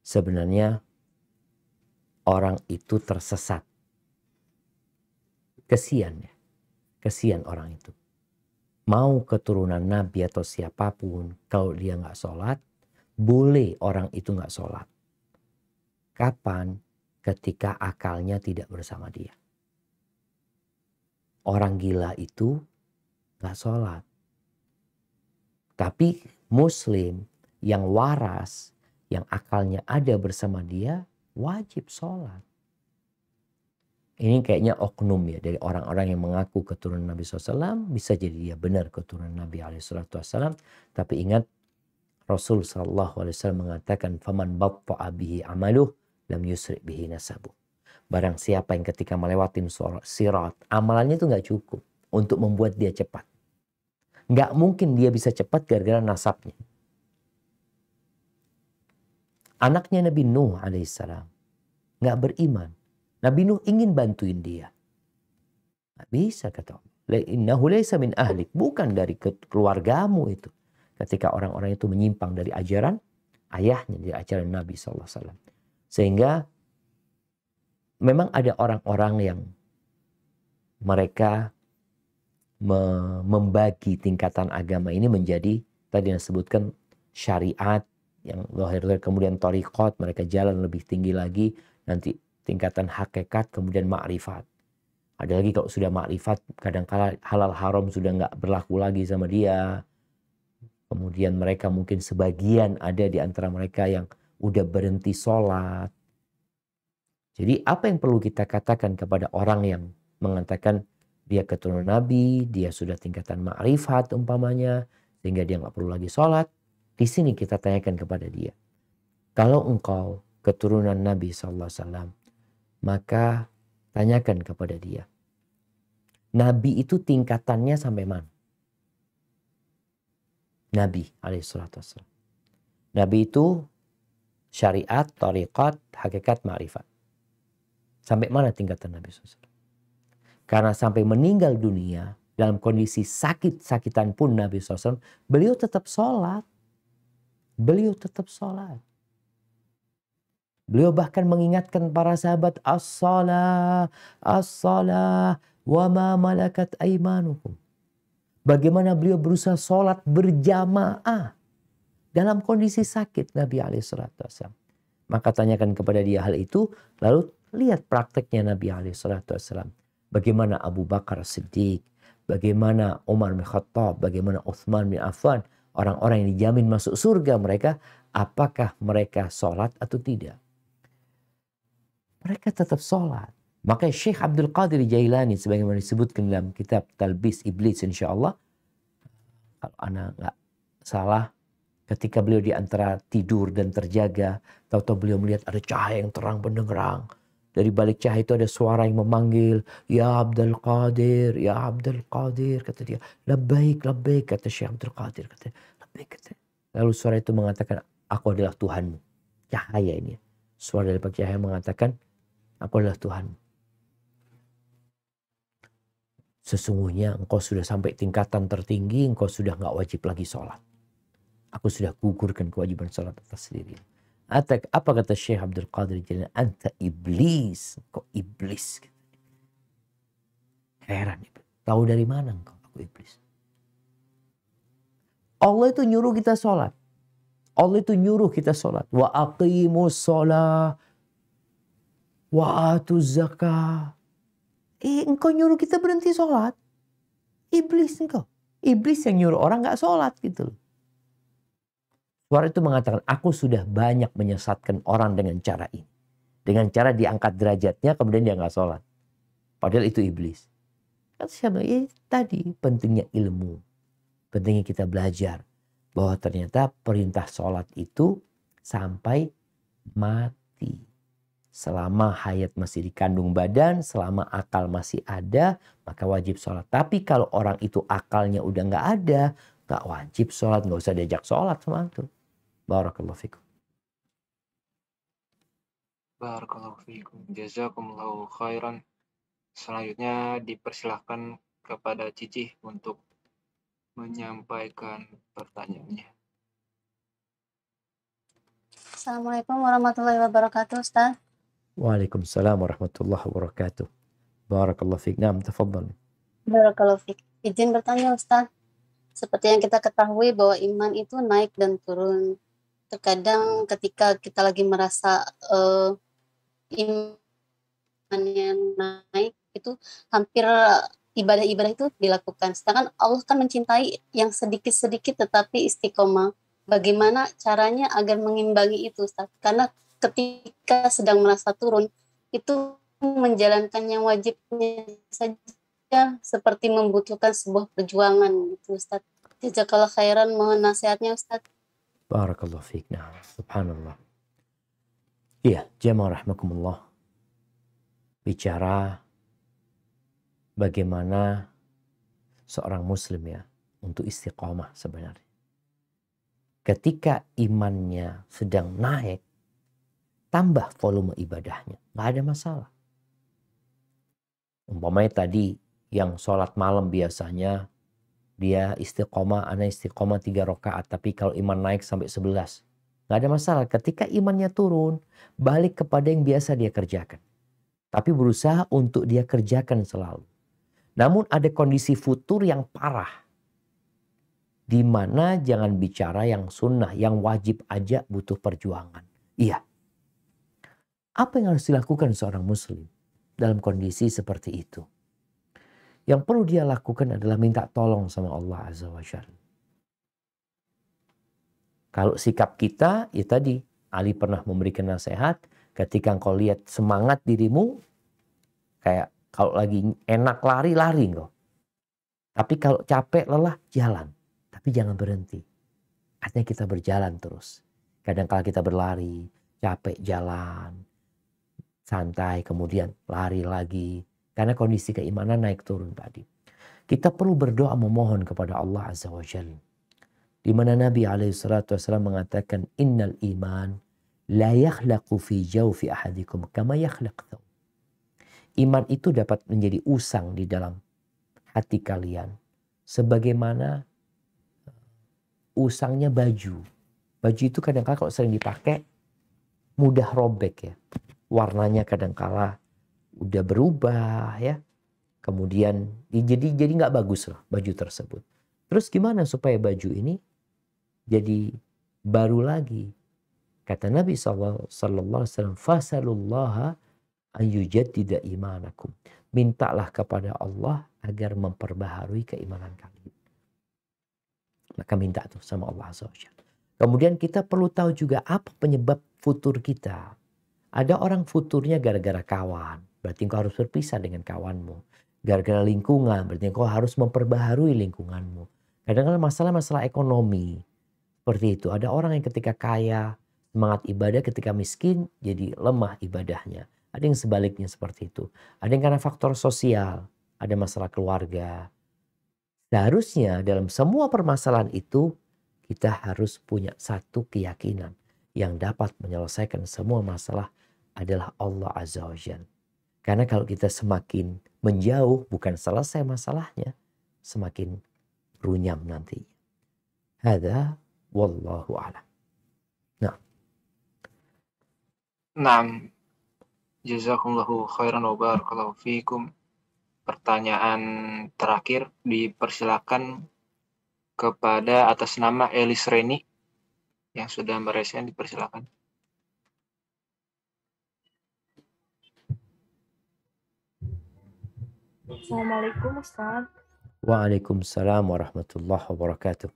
sebenarnya orang itu tersesat. Kesian ya. Kesian orang itu. Mau keturunan Nabi atau siapapun, kalau dia nggak sholat, boleh orang itu nggak sholat. Kapan? Ketika akalnya tidak bersama dia. Orang gila itu nggak sholat. Tapi muslim yang waras, yang akalnya ada bersama dia, wajib sholat. Ini kayaknya oknum ya dari orang-orang yang mengaku keturunan Nabi SAW. Bisa jadi dia benar keturunan Nabi SAW. Tapi ingat Rasul SAW mengatakan, "Faman batta'a bihi amaluh lam yusri' bihi nasabuh." Barang siapa yang ketika melewatin sirat, amalannya itu nggak cukup untuk membuat dia cepat. Nggak mungkin dia bisa cepat gara-gara nasabnya. Anaknya Nabi Nuh alaihissalam nggak beriman. Nabi Nuh ingin bantuin dia. Nggak bisa kata Allah. Innahu laysa min ahlik. Bukan dari keluargamu itu. Ketika orang-orang itu menyimpang dari ajaran ayahnya, dari ajaran Nabi SAW. Sehingga memang ada orang-orang yang mereka membagi tingkatan agama ini menjadi tadi yang disebutkan syariat, yang zahir, kemudian thariqat, mereka jalan lebih tinggi lagi, nanti tingkatan hakikat, kemudian ma'rifat. Ada lagi kalau sudah ma'rifat, kadang-kala halal haram sudah nggak berlaku lagi sama dia. Kemudian mereka mungkin sebagian ada di antara mereka yang udah berhenti sholat. Jadi apa yang perlu kita katakan kepada orang yang mengatakan dia keturunan Nabi, dia sudah tingkatan ma'rifat umpamanya, sehingga dia nggak perlu lagi sholat. Di sini kita tanyakan kepada dia, kalau engkau keturunan Nabi SAW, maka tanyakan kepada dia, Nabi itu tingkatannya sampai mana? Nabi alaihissalam. Nabi itu syariat, thariqat, hakikat, ma'rifat. Sampai mana tingkatan Nabi SAW? Karena sampai meninggal dunia, dalam kondisi sakit-sakitan pun Nabi SAW, beliau tetap sholat. Beliau tetap sholat. Beliau bahkan mengingatkan para sahabat, as-salah, as-salah, wa ma malakat aimanukum. Bagaimana beliau berusaha sholat berjamaah dalam kondisi sakit Nabi SAW. Maka tanyakan kepada dia hal itu, lalu lihat prakteknya Nabi SAW. Bagaimana Abu Bakar Siddiq, bagaimana Umar bin Khattab, bagaimana Uthman bin Affan, orang-orang yang dijamin masuk surga mereka, apakah mereka sholat atau tidak? Mereka tetap sholat. Makanya Syekh Abdul Qadir Jailani, sebagaimana disebutkan dalam kitab Talbis Iblis, insya Allah, kalau anak nggak salah, ketika beliau di antara tidur dan terjaga, tahu-tahu beliau melihat ada cahaya yang terang benderang. Dari balik cahaya itu ada suara yang memanggil, Ya Abdul Qadir, Ya Abdul Qadir. Kata dia, labbaik, labbaik. Kata Syekh Abdul Qadir, kata, labbaik. Kata. Lalu suara itu mengatakan, aku adalah Tuhanmu. Cahaya ini. Suara dari balik cahaya mengatakan, aku adalah Tuhanmu. Sesungguhnya engkau sudah sampai tingkatan tertinggi, engkau sudah nggak wajib lagi sholat. Aku sudah gugurkan kewajiban sholat atas diri. Apa kata Syekh Abdul Qadir Jailani? Anta iblis. Kok iblis? Heran. Tahu dari mana engkau? Aku iblis. Allah itu nyuruh kita sholat. Allah itu nyuruh kita sholat. Wa aqimus sholat. Wa atuz zakah. Engkau nyuruh kita berhenti sholat. Iblis engkau. Iblis yang nyuruh orang gak sholat gitu loh. Suara itu mengatakan, aku sudah banyak menyesatkan orang dengan cara ini. Dengan cara diangkat derajatnya, kemudian dia nggak sholat. Padahal itu iblis. Kan siapa? Tadi pentingnya ilmu. Pentingnya kita belajar. Bahwa ternyata perintah sholat itu sampai mati. Selama hayat masih dikandung badan, selama akal masih ada, maka wajib sholat. Tapi kalau orang itu akalnya udah nggak ada, nggak wajib sholat, nggak usah diajak sholat sama itu. Barakallahu fikum. Barakallahu fikum. Jazakumullahu khairan. Selanjutnya dipersilahkan kepada Cici untuk menyampaikan pertanyaannya. Assalamualaikum warahmatullahi wabarakatuh, Ustaz. Waalaikumsalam warahmatullahi wabarakatuh. Barakallahu fiik. Naam, tafadhal. Barakallahu fiik. Izin bertanya, Ustaz. Seperti yang kita ketahui bahwa iman itu naik dan turun. Terkadang ketika kita lagi merasa imannya naik, itu hampir ibadah-ibadah itu dilakukan. Sedangkan Allah kan mencintai yang sedikit-sedikit tetapi istiqomah. Bagaimana caranya agar mengimbangi itu, Ustaz? Karena ketika sedang merasa turun, itu menjalankan yang wajibnya saja seperti membutuhkan sebuah perjuangan gitu, Ustaz. Jazakallah khairan, mohon nasihatnya, Ustaz. Barakallahu fiik. Nah, subhanallah. Iya, jamaah rahmakumullah. Bicara bagaimana seorang muslim ya untuk istiqamah sebenarnya. Ketika imannya sedang naik, tambah volume ibadahnya. Nggak ada masalah. Umpamanya tadi yang sholat malam biasanya dia istiqomah, ana istiqomah 3 rakaat, tapi kalau iman naik sampai 11, nggak ada masalah. Ketika imannya turun, balik kepada yang biasa dia kerjakan. Tapi berusaha untuk dia kerjakan selalu. Namun ada kondisi futur yang parah. Di mana jangan bicara yang sunnah, yang wajib aja butuh perjuangan. Iya. Apa yang harus dilakukan seorang muslim dalam kondisi seperti itu? Yang perlu dia lakukan adalah minta tolong sama Allah Azza wa Jalla. Kalau sikap kita, ya tadi, Ali pernah memberikan nasihat, ketika engkau lihat semangat dirimu, kayak kalau lagi enak lari engkau. Tapi kalau capek, lelah, jalan. Tapi jangan berhenti. Artinya kita berjalan terus. Kadang-kala kita berlari, capek jalan, santai, kemudian lari lagi. Karena kondisi keimanan naik turun tadi. Kita perlu berdoa memohon kepada Allah Azza wa Jalla. Di mana Nabi SAW mengatakan, Innal iman la yakhlaqu fi jawfi ahadikum kama yakhlaq thawb. Iman itu dapat menjadi usang di dalam hati kalian. Sebagaimana usangnya baju. Baju itu kadang-kala kalau sering dipakai, mudah robek ya. Warnanya kadang-kala udah berubah ya. Kemudian jadi nggak bagus lah baju tersebut. Terus gimana supaya baju ini jadi baru lagi? Kata Nabi SAW, Fasalullaha ayyujaddida imanakum. Mintalah kepada Allah agar memperbaharui keimanan kalian. Maka minta tuh sama Allah SWT. Kemudian kita perlu tahu juga apa penyebab futur kita. Ada orang futurnya gara-gara kawan. Berarti engkau harus berpisah dengan kawanmu. Gara-gara lingkungan. Berarti engkau harus memperbaharui lingkunganmu. Kadang-kadang masalah-masalah ekonomi. Seperti itu. Ada orang yang ketika kaya, semangat ibadah, ketika miskin, jadi lemah ibadahnya. Ada yang sebaliknya seperti itu. Ada yang karena faktor sosial. Ada masalah keluarga. Seharusnya dalam semua permasalahan itu, kita harus punya satu keyakinan. Yang dapat menyelesaikan semua masalah adalah Allah Azza wa Jalla. Karena kalau kita semakin menjauh, bukan selesai masalahnya, semakin runyam nanti. Hadza wallahu a'lam. Naam. Jazakumullahu khairan wa barakallahu fiikum. Pertanyaan terakhir dipersilakan kepada atas nama Elis Reni yang sudah meresen, dipersilakan. Assalamualaikum Ustaz. Waalaikumsalam warahmatullahi wabarakatuh.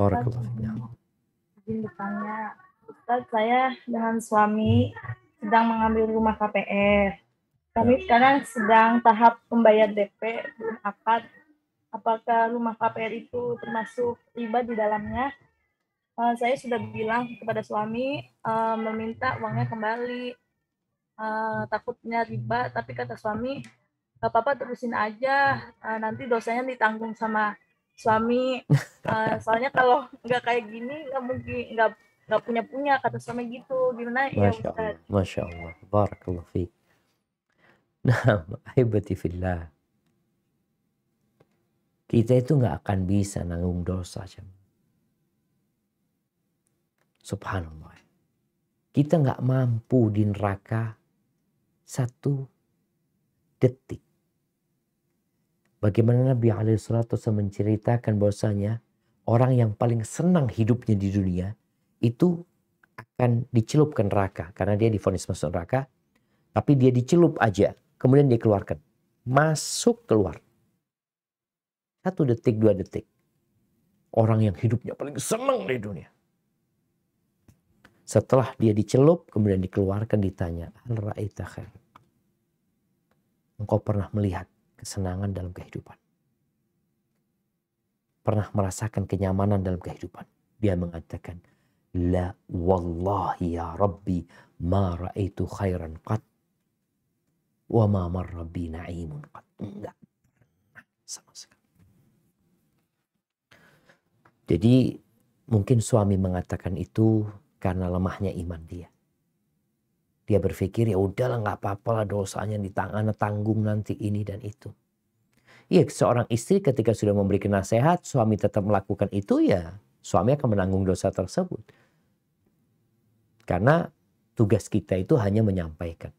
Barakallahu fiikum. Izin bertanya, Ustaz, saya dengan suami sedang mengambil rumah KPR. Kami sekarang sedang tahap pembayar DP belum akad. Apakah rumah KPR itu termasuk riba di dalamnya? Saya sudah bilang kepada suami meminta uangnya kembali. Takutnya riba, tapi kata suami, gak apa-apa terusin aja, nanti dosanya ditanggung sama suami. Soalnya kalau nggak kayak gini nggak mungkin, nggak punya kata suami gitu. Gimana ya Ustaz? Masya Allah. Barakallahu fiik. Nah, ahibati fillah. Kita itu nggak akan bisa nanggung dosa. Subhanallah. Kita nggak mampu di neraka 1 detik. Bagaimana Nabi SAW menceritakan bahwasanya orang yang paling senang hidupnya di dunia itu akan dicelup ke neraka. Karena dia divonis masuk neraka. Tapi dia dicelup aja. Kemudian dia keluarkan. Masuk keluar. 1 detik, 2 detik. Orang yang hidupnya paling senang di dunia. Setelah dia dicelup, kemudian dikeluarkan, ditanya, Hal ra'aita khair? Engkau pernah melihat kesenangan dalam kehidupan? Pernah merasakan kenyamanan dalam kehidupan? Dia mengatakan, La wallahi ya Rabbi ma ra'aitu khairan qat wa ma marra bi na'imun qat. Enggak pernah sama sekali. Jadi mungkin suami mengatakan itu karena lemahnya iman dia. Dia berpikir ya udahlah nggak apa-apa lah dosanya di tangan tanggung nanti ini dan itu. Iya, seorang istri ketika sudah memberikan nasihat, suami tetap melakukan itu, ya suami akan menanggung dosa tersebut. Karena tugas kita itu hanya menyampaikan.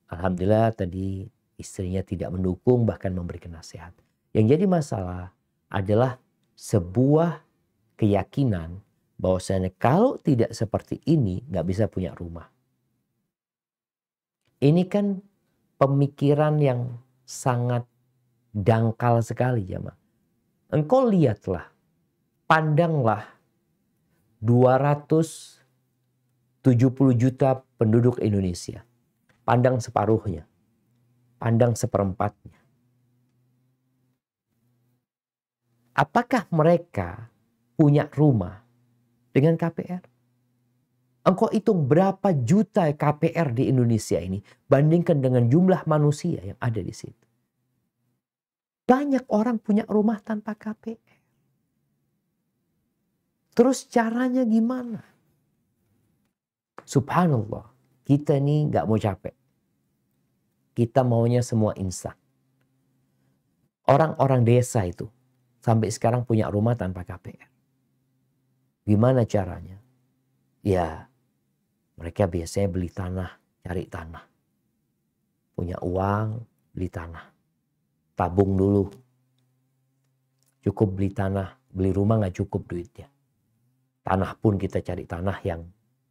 Alhamdulillah tadi istrinya tidak mendukung, bahkan memberikan nasihat. Yang jadi masalah adalah sebuah keyakinan bahwasanya kalau tidak seperti ini nggak bisa punya rumah. Ini kan pemikiran yang sangat dangkal sekali, jemaah. Engkau lihatlah, pandanglah 270 juta penduduk Indonesia. Pandang separuhnya, pandang seperempatnya. Apakah mereka punya rumah dengan KPR? Engkau hitung berapa juta KPR di Indonesia ini bandingkan dengan jumlah manusia yang ada di situ. Banyak orang punya rumah tanpa KPR. Terus caranya gimana? Subhanallah, kita nih gak mau capek. Kita maunya semua instan. Orang-orang desa itu sampai sekarang punya rumah tanpa KPR. Gimana caranya? Ya, mereka biasanya beli tanah, cari tanah. Punya uang, beli tanah. Tabung dulu. Cukup beli tanah, beli rumah gak cukup duitnya. Tanah pun kita cari tanah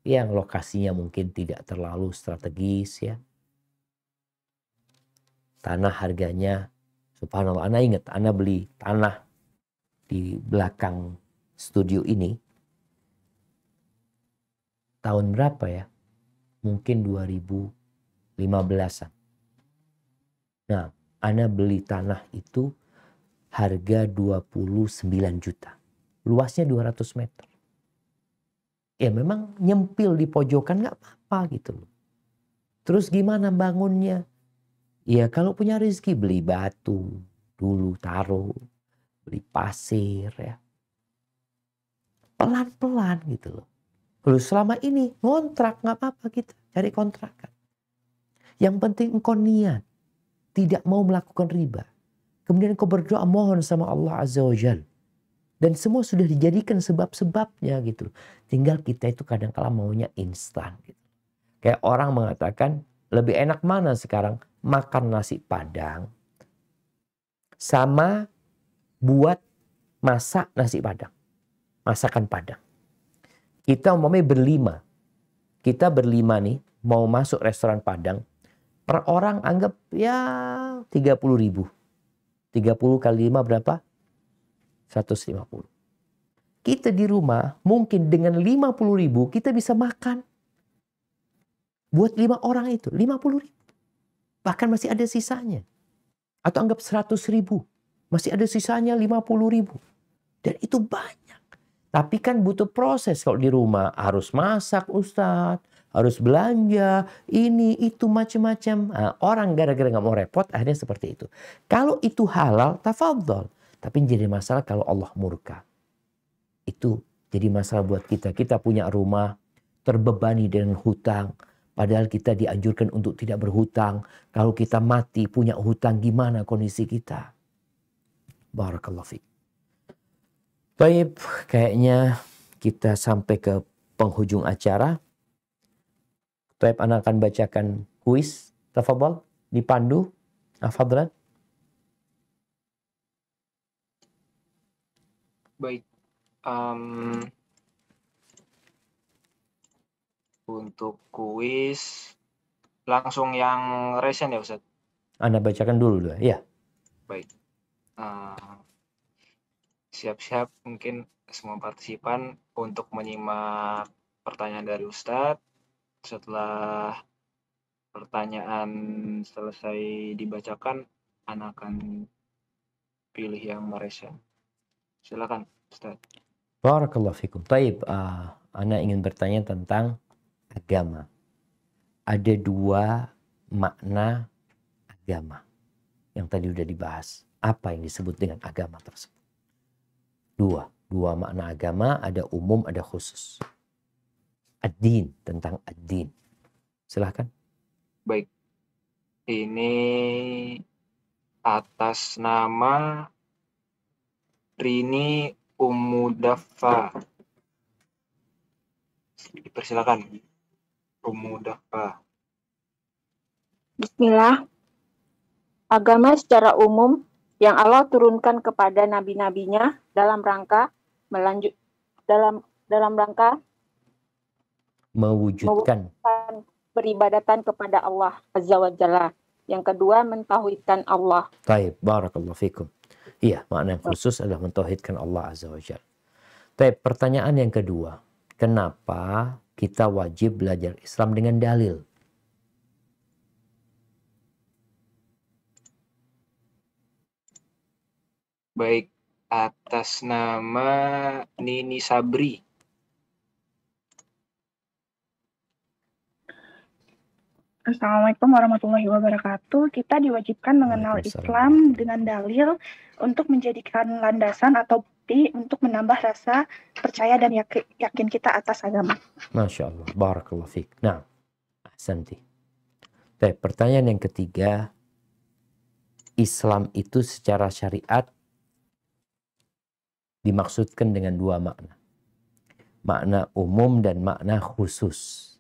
yang lokasinya mungkin tidak terlalu strategis ya. Tanah harganya, subhanallah, Ana ingat, Ana beli tanah di belakang studio ini tahun berapa ya? Mungkin 2015-an. Nah, Ana beli tanah itu harga 29 juta. Luasnya 200 meter. Ya memang nyempil di pojokan gak apa-apa gitu loh. Terus gimana bangunnya? Ya kalau punya rezeki beli batu dulu taruh, beli pasir ya. Pelan-pelan gitu loh. Lalu selama ini ngontrak gak apa-apa kita cari kontrakan. Yang penting engkau niat tidak mau melakukan riba. Kemudian engkau berdoa mohon sama Allah Azza wa Jalla. Dan semua sudah dijadikan sebab-sebabnya gitu. Tinggal kita itu kadang-kala maunya instan gitu. Kayak orang mengatakan lebih enak mana sekarang makan nasi Padang sama buat masak nasi Padang. Masakan Padang. Kita umpamanya berlima. Kita berlima nih mau masuk restoran Padang. Per orang anggap ya 30.000. 30 kali 5 berapa? 150. Kita di rumah mungkin dengan 50.000 kita bisa makan. Buat 5 orang itu 50.000. Bahkan masih ada sisanya. Atau anggap 100.000. Masih ada sisanya 50.000. Dan itu banyak. Tapi kan butuh proses kalau di rumah. Harus masak Ustadz. Harus belanja. Ini itu macam-macam. Nah, orang gara-gara gak mau repot akhirnya seperti itu. Kalau itu halal tafadhol. Tapi jadi masalah kalau Allah murka. Itu jadi masalah buat kita. Kita punya rumah terbebani dengan hutang. Padahal kita dianjurkan untuk tidak berhutang. Kalau kita mati punya hutang gimana kondisi kita? Barakallahu fiik. Baik, kayaknya kita sampai ke penghujung acara. Baik, Ana akan bacakan kuis. Tafadhal, dipandu. Afadlan. Baik. Untuk kuis langsung yang recent ya Ustaz? Anda bacakan dulu. Ya. Baik. Siap-siap mungkin semua partisipan untuk menyimak pertanyaan dari Ustadz. Setelah pertanyaan selesai dibacakan, Ana akan pilih yang recent. Silakan Ustadz. Barakallahu fikum. Taib, Ana ingin bertanya tentang agama. Ada 2 makna agama yang tadi udah dibahas. Apa yang disebut dengan agama tersebut? 2 makna agama, ada umum, ada khusus. Ad-din, tentang ad-din. Silahkan. Baik. Ini atas nama Rini Umudaffa. Dipersilakan Umudaffa. Bismillah. Agama secara umum yang Allah turunkan kepada nabi-nabinya dalam rangka Mewujudkan. beribadatan kepada Allah Azza wa Jalla. Yang kedua, mentauhidkan Allah. Taib, barakallahu fikum. Iya, makna yang khusus adalah mentauhidkan Allah Azza wa Jalla. Taib, pertanyaan yang kedua. Kenapa kita wajib belajar Islam dengan dalil? Baik, atas nama Nini Sabri. Assalamualaikum warahmatullahi wabarakatuh. Kita diwajibkan mengenal Islam dengan dalil untuk menjadikan landasan atau bukti untuk menambah rasa percaya dan yakin kita atas agama. Masya Allah, barakallahu fiik. Nah, ahsanti. Baik, pertanyaan yang ketiga. Islam itu secara syariat dimaksudkan dengan dua makna. Makna umum dan makna khusus.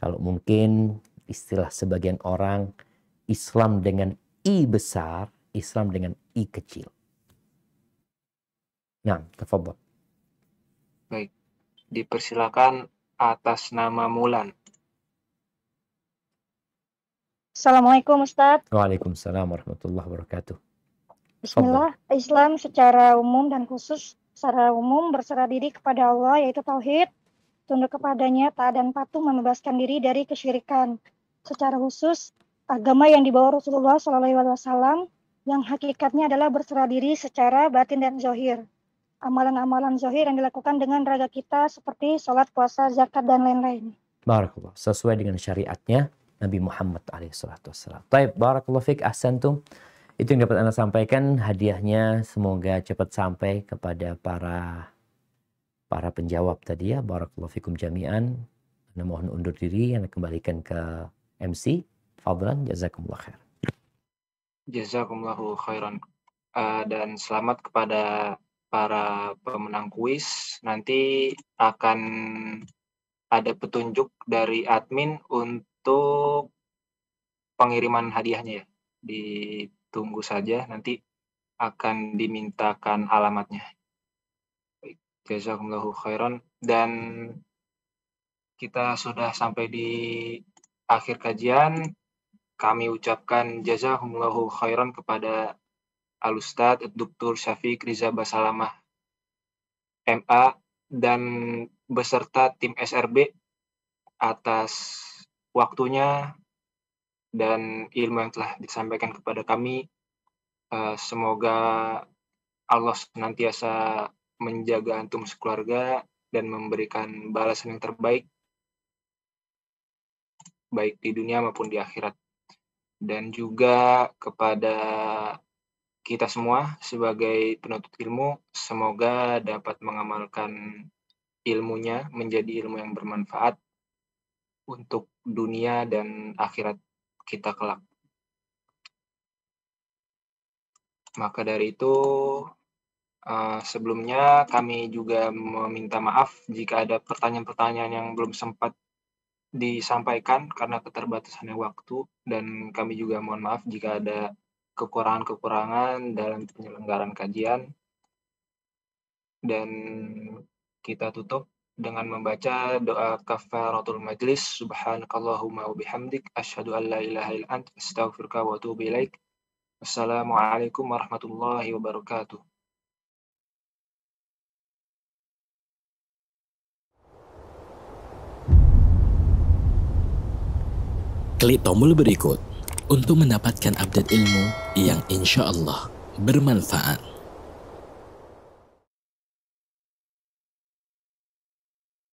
Kalau mungkin istilah sebagian orang, Islam dengan I besar, Islam dengan I kecil. Nah, tafadhol. Baik, dipersilakan atas nama Mulan. Assalamualaikum Ustadz. Waalaikumsalam warahmatullahi wabarakatuh. Bismillah. Islam secara umum dan khusus. Secara umum berserah diri kepada Allah, yaitu tauhid, tunduk kepadanya, taat dan patuh, membebaskan diri dari kesyirikan. Secara khusus, agama yang dibawa Rasulullah SAW yang hakikatnya adalah berserah diri secara batin dan zahir. Amalan-amalan zahir yang dilakukan dengan raga kita seperti sholat, puasa, zakat, dan lain-lain. Barakallah. Sesuai dengan syariatnya Nabi Muhammad SAW. Taib, barakallahu fiik, ahsantum. Itu yang dapat Anda sampaikan. Hadiahnya semoga cepat sampai kepada para penjawab tadi ya. Barakallahu fikum jami'an. Anda mohon undur diri. Anda kembalikan ke MC. Fadlan, jazakumullah khair. Jazakumullahu khairan. Dan selamat kepada para pemenang kuis. Nanti akan ada petunjuk dari admin untuk pengiriman hadiahnya ya. Ditunggu saja, nanti akan dimintakan alamatnya. Baik, jazakumullahu khairan. Dan kita sudah sampai di akhir kajian. Kami ucapkan jazakumullahu khairan kepada Al-Ustadz Dr. Syafiq Riza Basalamah MA dan beserta tim SRB atas waktunya dan ilmu yang telah disampaikan kepada kami. Semoga Allah senantiasa menjaga antum sekeluarga dan memberikan balasan yang terbaik baik di dunia maupun di akhirat. Dan juga kepada kita semua sebagai penuntut ilmu, semoga dapat mengamalkan ilmunya menjadi ilmu yang bermanfaat untuk dunia dan akhirat kita kelak. Maka dari itu, sebelumnya kami juga meminta maaf jika ada pertanyaan-pertanyaan yang belum sempat disampaikan karena keterbatasannya waktu, dan kami juga mohon maaf jika ada kekurangan-kekurangan dalam penyelenggaraan kajian. Dan kita tutup dengan membaca doa kafaratul majlis. Subhanakallahumma wa bihamdik asyhadu an la ilaha illa anta astaghfiruka wa atubu ilaik. Wassalamualaikum warahmatullahi wabarakatuh. Klik tombol berikut untuk mendapatkan update ilmu yang insya Allah bermanfaat.